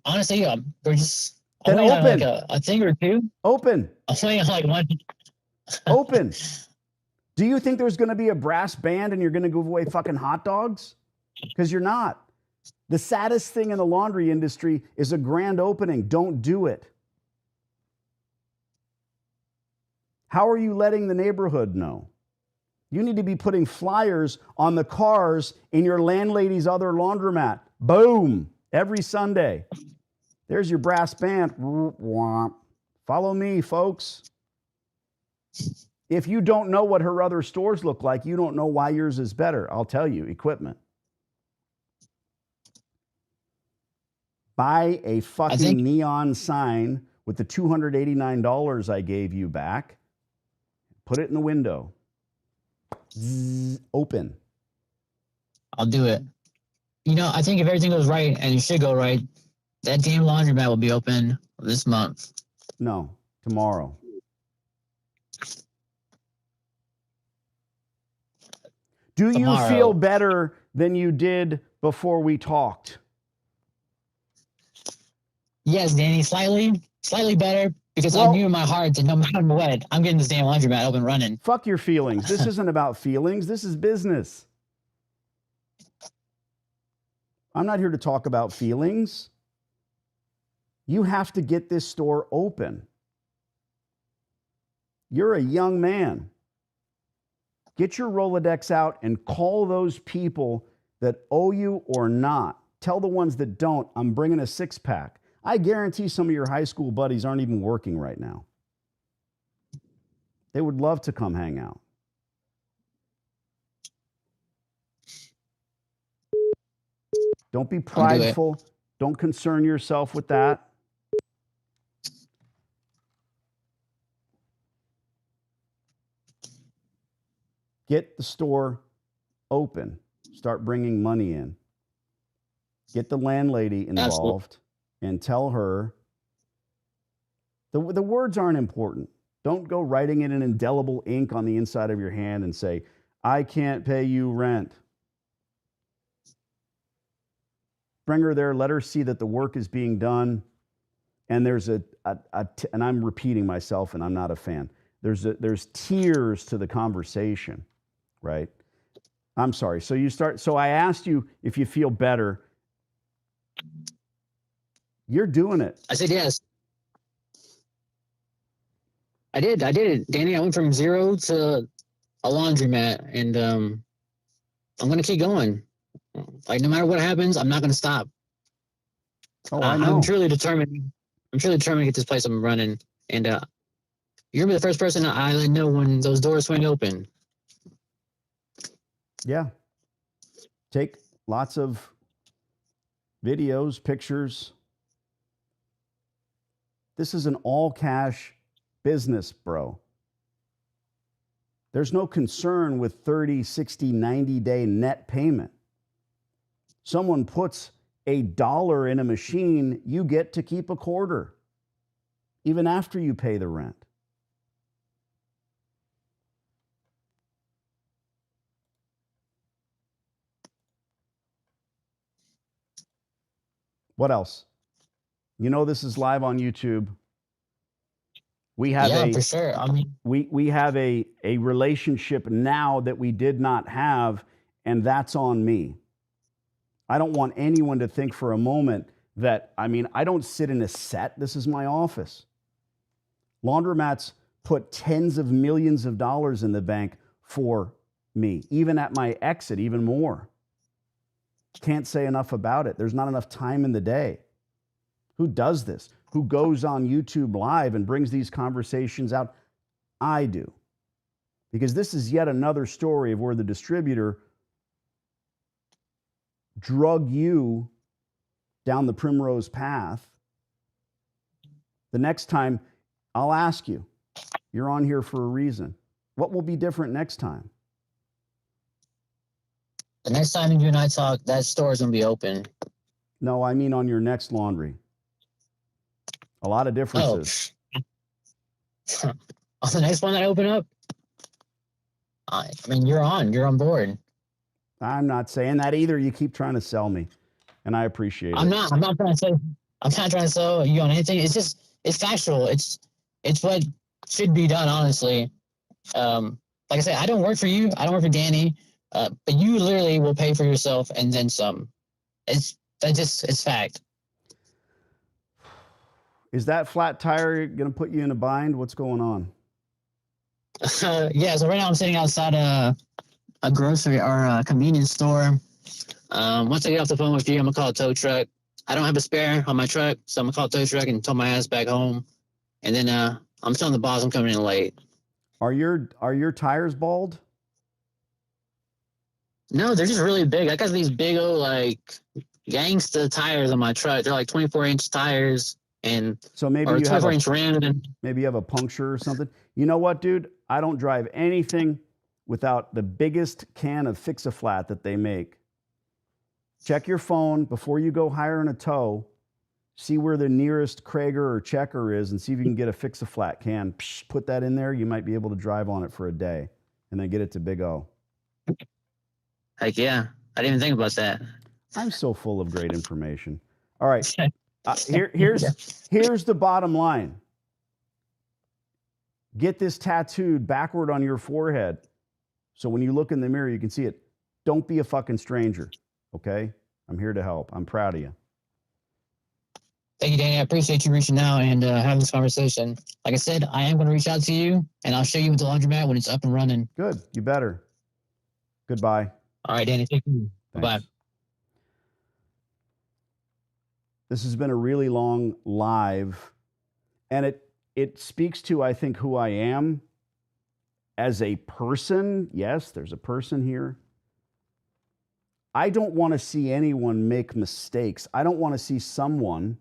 Honestly, we're just I'm Then waiting on like open. a thing or two. Open. I'm waiting on like one. Open. Do you think there's going to be a brass band and you're going to give away fucking hot dogs? Because you're not. The saddest thing in the laundry industry is a grand opening. Don't do it. How are you letting the neighborhood know? You need to be putting flyers on the cars in your landlady's other laundromat. Boom. Every Sunday. There's your brass band. Follow me, folks. If you don't know what her other stores look like, you don't know why yours is better. I'll tell you, equipment. Buy a fucking neon sign with the $289 I gave you back. Put it in the window. Zzz, open. I'll do it. You know, I think if everything goes right, and it should go right, that damn laundromat will be open this month. No, tomorrow. Do you feel better than you did before we talked? Yes, Danny, slightly better, because I knew in my heart that no matter what, I'm getting this damn laundromat up and running. Fuck your feelings. This isn't about feelings. This is business. I'm not here to talk about feelings. You have to get this store open. You're a young man. Get your Rolodex out and call those people that owe you or not. Tell the ones that don't, I'm bringing a six-pack. I guarantee some of your high school buddies aren't even working right now. They would love to come hang out. Don't be prideful. Don't concern yourself with that. Get the store open. Start bringing money in. Get the landlady involved and tell her. The words aren't important. Don't go writing it in indelible ink on the inside of your hand and say, I can't pay you rent. Bring her there. Let her see that the work is being done. And there's and I'm repeating myself, and I'm not a fan. There's tiers to the conversation, right? I'm sorry. So I asked you if you feel better. You're doing it. I said yes. I did it, Danny. I went from 0 to a laundromat, and I'm gonna keep going. Like, no matter what happens, I'm not gonna stop. Oh, I know. I'm truly determined. To get this place up and running. And you're gonna be the first person I let know when those doors swing open. Yeah. Take lots of videos, pictures. This is an all-cash business, bro. There's no concern with 30, 60, 90-day net payment. Someone puts $1 in a machine, you get to keep $0.25, even after you pay the rent. What else? You know this is live on YouTube. We have for sure. I mean, we have a relationship now that we did not have, and that's on me. I don't want anyone to think for a moment that, I don't sit in a set. This is my office. Laundromats put tens of millions of dollars in the bank for me, even at my exit, even more. Can't say enough about it. There's not enough time in the day. Who does this? Who goes on YouTube Live and brings these conversations out? I do. Because this is yet another story of where the distributor drug you down the primrose path. The next time, I'll ask you, you're on here for a reason. What will be different next time? The next time you and I talk, that store is going to be open. No, I mean on your next laundry. A lot of Oh, differences. on the next one that I open up, I mean, you're on board. I'm not saying that either. You keep trying to sell me, and I appreciate I'm it. not. I'm not trying to say. I'm not trying to sell you on anything. It's just it's factual. It's what should be done. Honestly, like I said, I don't work for you. I don't work for Danny. But you literally will pay for yourself and then some. It's fact. Is that flat tire going to put you in a bind? What's going on? Yeah. So right now I'm sitting outside a grocery or a convenience store. Once I get off the phone with you, I'm gonna call a tow truck. I don't have a spare on my truck, so I'm gonna call a tow truck and tow my ass back home. And then I'm telling the boss I'm coming in late. Are your tires bald? No, they're just really big. I got these big old like gangsta tires on my truck. They're like 24-inch tires and So maybe or you have 24-inch rim. And maybe you have a puncture or something. You know what, dude? I don't drive anything without the biggest can of Fix-A-Flat that they make. Check your phone before you go hiring a tow. See where the nearest Krager or Checker is and see if you can get a Fix-A-Flat can. Psh, put that in there. You might be able to drive on it for a day and then get it to Big O. like, yeah, I didn't even think about that. I'm so full of great information. All right. Here's the bottom line. Get this tattooed backward on your forehead. So when you look in the mirror, you can see it. Don't be a fucking stranger. Okay? I'm here to help. I'm proud of you. Thank you, Danny. I appreciate you reaching out and having this conversation. Like I said, I am going to reach out to you, and I'll show you with the laundromat when it's up and running. Good. You better. Goodbye. All right, Danny. Thank you. Bye. This has been a really long live, and it speaks to, I think, who I am as a person. Yes, there's a person here. I don't want to see anyone make mistakes. I don't want to see someone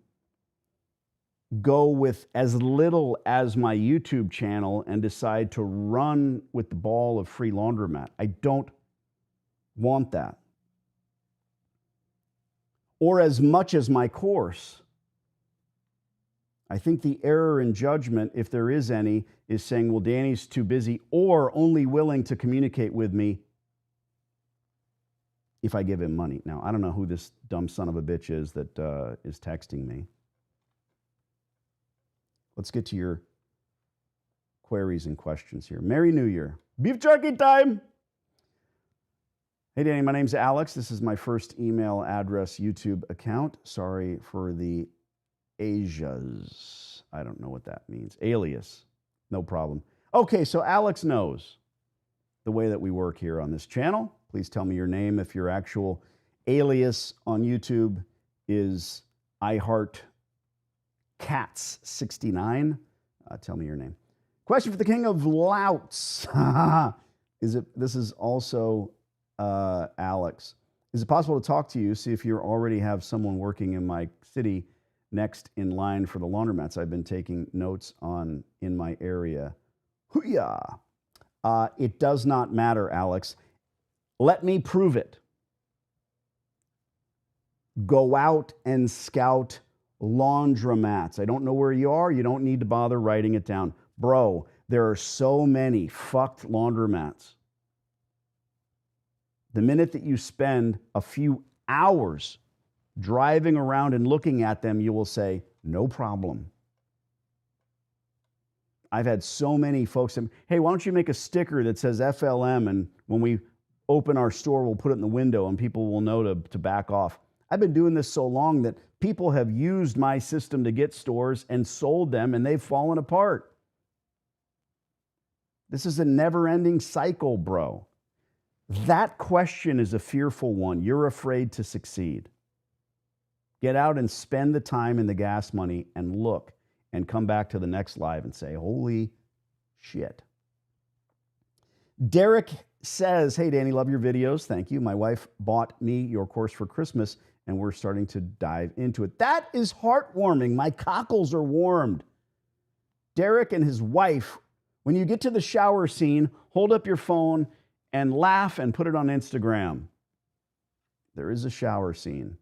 go with as little as my YouTube channel and decide to run with the ball of free laundromat. I don't want that. Or as much as my course. I think the error in judgment, if there is any, is saying, well, Danny's too busy or only willing to communicate with me if I give him money. Now, I don't know who this dumb son of a bitch is that is texting me. Let's get to your queries and questions here. Merry New Year. Beef jerky time. Hey, Danny, my name's Alex. This is my first email address YouTube account. Sorry for the Asias. I don't know what that means. Alias. No problem. Okay, so Alex knows the way that we work here on this channel. Please tell me your name if your actual alias on YouTube is iHeartCats69. Tell me your name. Question for the king of louts. This is also Alex. Is it possible to talk to you, see if you already have someone working in my city next in line for the laundromats I've been taking notes on in my area? Hoo-yah. It does not matter, Alex. Let me prove it. Go out and scout laundromats. I don't know where you are. You don't need to bother writing it down. Bro, there are so many fucked laundromats. The minute that you spend a few hours driving around and looking at them, you will say, no problem. I've had so many folks say, hey, why don't you make a sticker that says FLM, and when we open our store, we'll put it in the window and people will know to back off. I've been doing this so long that people have used my system to get stores and sold them, and they've fallen apart. This is a never-ending cycle, bro. That question is a fearful one. You're afraid to succeed. Get out and spend the time and the gas money and look and come back to the next live and say, holy shit. Derek says, hey, Danny, love your videos. Thank you. My wife bought me your course for Christmas, and we're starting to dive into it. That is heartwarming. My cockles are warmed. Derek and his wife, when you get to the shower scene, hold up your phone and laugh and put it on Instagram. There is a shower scene.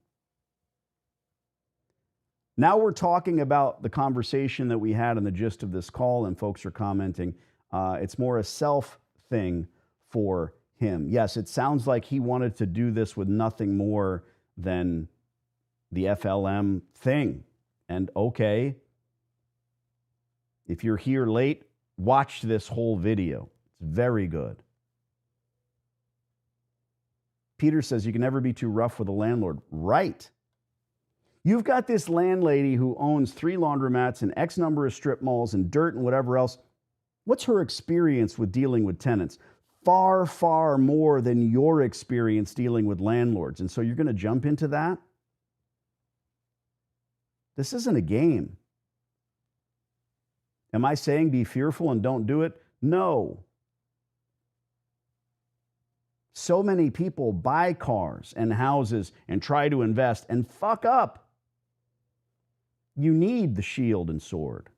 Now we're talking about the conversation that we had in the gist of this call, and folks are commenting. It's more a self thing for him. Yes, it sounds like he wanted to do this with nothing more than the FLM thing. And okay, if you're here late, watch this whole video. It's very good. Peter says you can never be too rough with a landlord. Right. You've got this landlady who owns 3 laundromats and X number of strip malls and dirt and whatever else. What's her experience with dealing with tenants? Far, far more than your experience dealing with landlords. And so you're going to jump into that? This isn't a game. Am I saying be fearful and don't do it? No. So many people buy cars and houses and try to invest and fuck up. You need the shield and sword.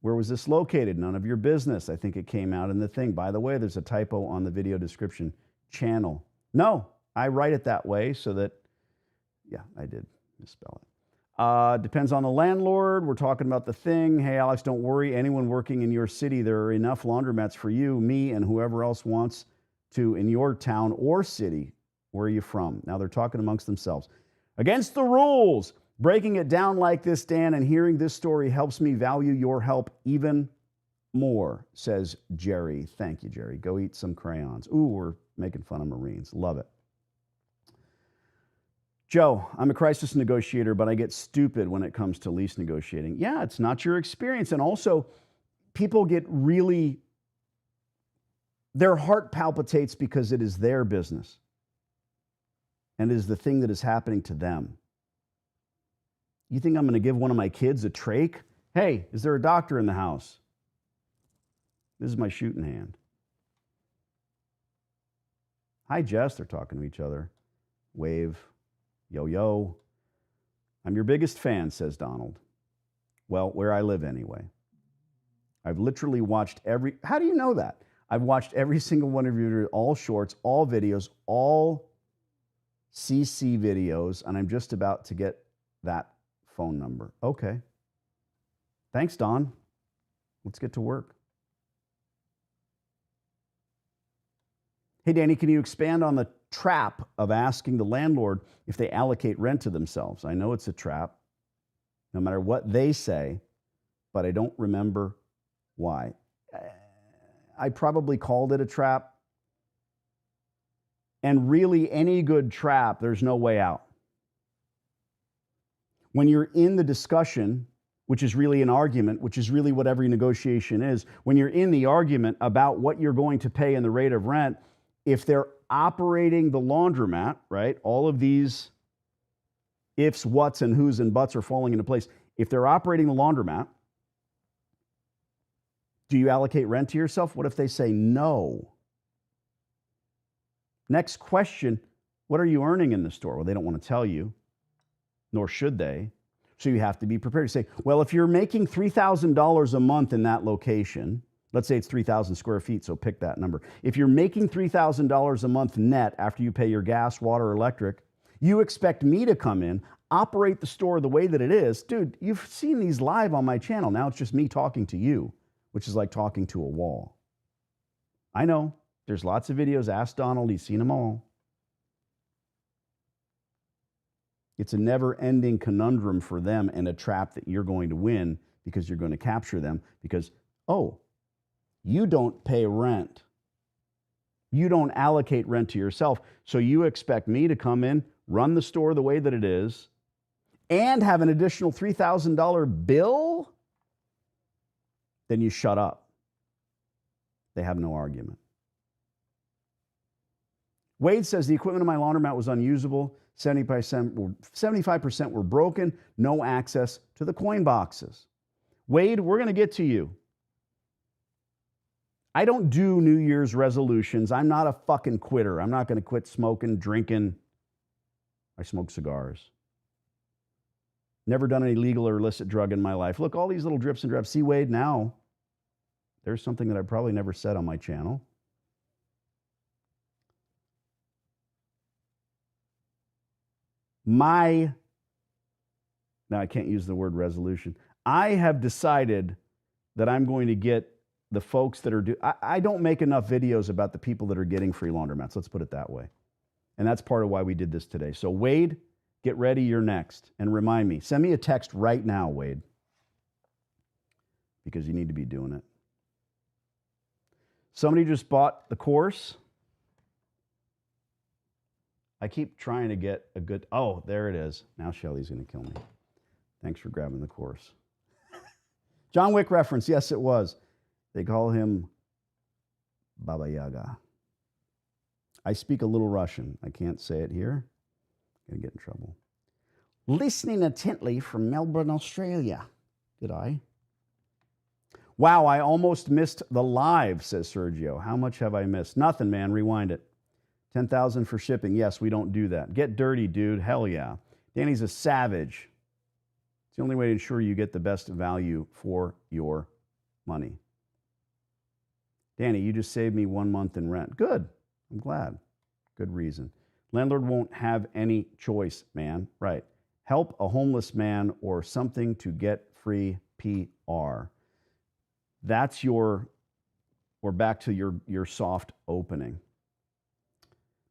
Where was this located? None of your business. I think it came out in the thing. By the way, there's a typo on the video description. Channel. No, I write it that way so that, yeah, I did misspell it. Depends on the landlord. We're talking about the thing. Hey, Alex, don't worry. Anyone working in your city, there are enough laundromats for you, me, and whoever else wants to in your town or city. Where are you from? Now they're talking amongst themselves. Against the rules. Breaking it down like this, Dan, and hearing this story helps me value your help even more, says Jerry. Thank you, Jerry. Go eat some crayons. Ooh, we're making fun of Marines. Love it. Joe, I'm a crisis negotiator, but I get stupid when it comes to lease negotiating. Yeah, it's not your experience. And also, people get really, their heart palpitates because it is their business. And it is the thing that is happening to them. You think I'm going to give one of my kids a trach? Hey, is there a doctor in the house? This is my shooting hand. Hi, Jess. They're talking to each other. Wave. Yo, yo. I'm your biggest fan, says Donald. Well, where I live anyway. I've literally watched how do you know that? I've watched every single one of your, all shorts, all videos, all CC videos, and I'm just about to get that phone number. Okay. Thanks, Don. Let's get to work. Hey, Danny, can you expand on the trap of asking the landlord if they allocate rent to themselves? I know it's a trap, no matter what they say, but I don't remember why. I probably called it a trap. And really, any good trap, there's no way out. When you're in the discussion, which is really an argument, which is really what every negotiation is, when you're in the argument about what you're going to pay and the rate of rent, if they're operating the laundromat, right, all of these ifs, whats, and whos and buts are falling into place. If they're operating the laundromat, do you allocate rent to yourself? What if they say no? Next question, what are you earning in the store? Well, they don't want to tell you, nor should they. So you have to be prepared to say, well, if you're making $3,000 a month in that location, let's say it's 3,000 square feet, so pick that number. If you're making $3,000 a month net after you pay your gas, water, electric, you expect me to come in, operate the store the way that it is. Dude, you've seen these live on my channel. Now it's just me talking to you, which is like talking to a wall. I know. There's lots of videos. Ask Donald. He's seen them all. It's a never-ending conundrum for them and a trap that you're going to win because you're going to capture them because, oh, you don't pay rent. You don't allocate rent to yourself. So you expect me to come in, run the store the way that it is, and have an additional $3,000 bill? Then you shut up. They have no argument. Wade says the equipment in my laundromat was unusable. 75% were broken. No access to the coin boxes. Wade, we're going to get to you. I don't do New Year's resolutions. I'm not a fucking quitter. I'm not going to quit smoking, drinking. I smoke cigars. Never done any legal or illicit drug in my life. Look, all these little drips and drabs. See, Wade, now there's something that I probably never said on my channel. My Now, I can't use the word resolution. I have decided that I'm going to get the folks that are I don't make enough videos about the people that are getting free laundromats. Let's put it that way. And that's part of why we did this today. So, Wade, get ready. You're next. And remind me, send me a text right now, Wade, because you need to be doing it. Somebody just bought the course. I keep trying to get a good, oh, there it is. Now Shelly's going to kill me. Thanks for grabbing the course. John Wick reference. Yes, it was. They call him Baba Yaga. I speak a little Russian. I can't say it here. I'm going to get in trouble. Listening intently from Melbourne, Australia. Did I? Wow, I almost missed the live, says Sergio. How much have I missed? Nothing, man. Rewind it. 10,000 for shipping. Yes, we don't do that. Get dirty, dude. Hell yeah. Danny's a savage. It's the only way to ensure you get the best value for your money. Danny, you just saved me 1 month in rent. Good. I'm glad. Good reason. Landlord won't have any choice, man. Right. Help a homeless man or something to get free PR. That's we're back to your soft opening.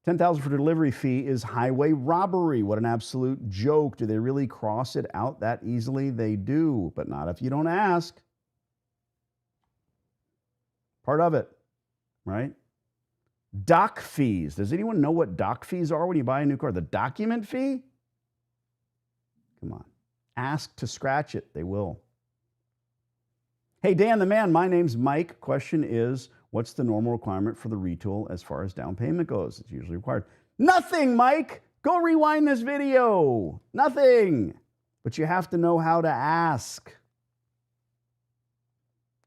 10,000 for delivery fee is highway robbery. What an absolute joke. Do they really cross it out that easily? They do, but not if you don't ask. Part of it, right? Doc fees. Does anyone know what doc fees are when you buy a new car? The document fee? Come on. Ask to scratch it. They will. Hey, Dan the man, my name's Mike. Question is, what's the normal requirement for the retool as far as down payment goes? It's usually required. Nothing, Mike. Go rewind this video. Nothing. But you have to know how to ask.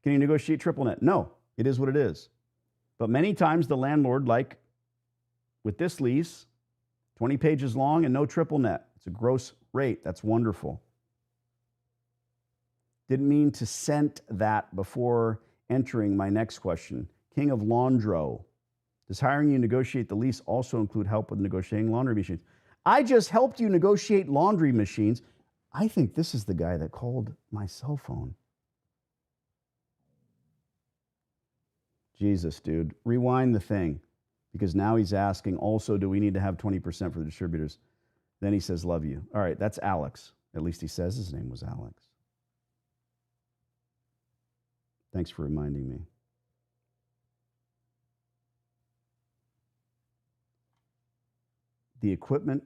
Can you negotiate triple net? No, it is what it is. But many times the landlord, like with this lease, 20 pages long and no triple net. It's a gross rate. That's wonderful. Didn't mean to scent that before entering my next question. King of Laundro. Does hiring you negotiate the lease also include help with negotiating laundry machines? I just helped you negotiate laundry machines. I think this is the guy that called my cell phone. Jesus, dude. Rewind the thing. Because now he's asking, also, do we need to have 20% for the distributors? Then he says, love you. All right, that's Alex. At least he says his name was Alex. Thanks for reminding me. The equipment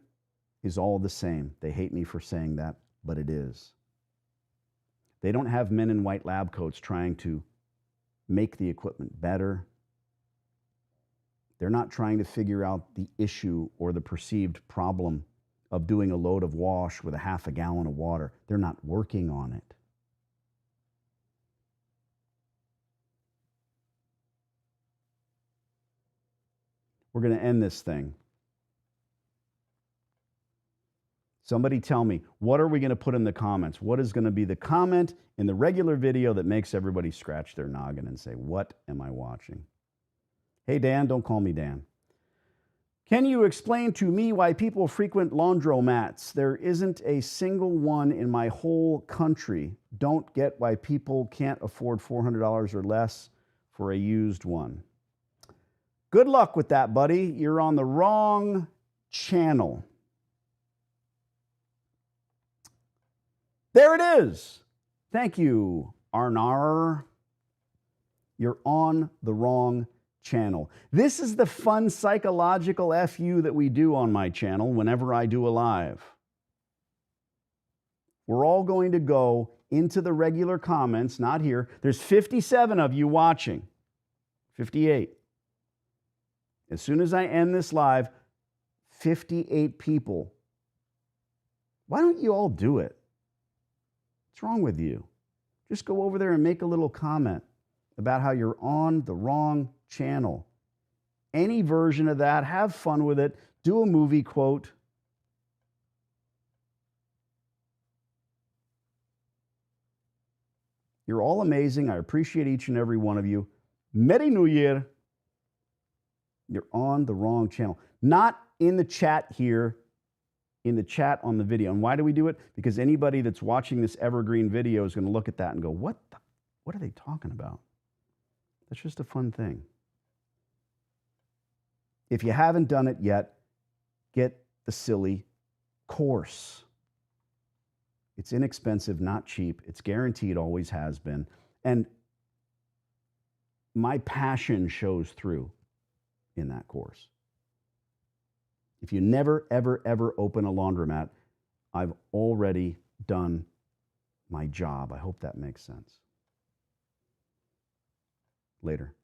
is all the same. They hate me for saying that, but it is. They don't have men in white lab coats trying to make the equipment better. They're not trying to figure out the issue or the perceived problem of doing a load of wash with a half a gallon of water. They're not working on it. We're going to end this thing. Somebody tell me, what are we going to put in the comments? What is going to be the comment in the regular video that makes everybody scratch their noggin and say, what am I watching? Hey, Dan, don't call me Dan. Can you explain to me why people frequent laundromats? There isn't a single one in my whole country. Don't get why people can't afford $400 or less for a used one. Good luck with that, buddy. You're on the wrong channel. There it is. Thank you, Arnar. You're on the wrong channel. This is the fun psychological FU that we do on my channel whenever I do a live. We're all going to go into the regular comments, not here. There's 57 of you watching. 58. As soon as I end this live, 58 people. Why don't you all do it? What's wrong with you? Just go over there and make a little comment about how you're on the wrong channel. Any version of that, have fun with it. Do a movie quote. You're all amazing. I appreciate each and every one of you. Merry New Year. You're on the wrong channel. Not in the chat here. in the chat on the video. And why do we do it? Because anybody that's watching this evergreen video is going to look at that and go, what are they talking about? That's just a fun thing. If you haven't done it yet, get the silly course. It's inexpensive, not cheap. It's guaranteed, always has been. And my passion shows through in that course. If you never, ever, ever open a laundromat, I've already done my job. I hope that makes sense. Later.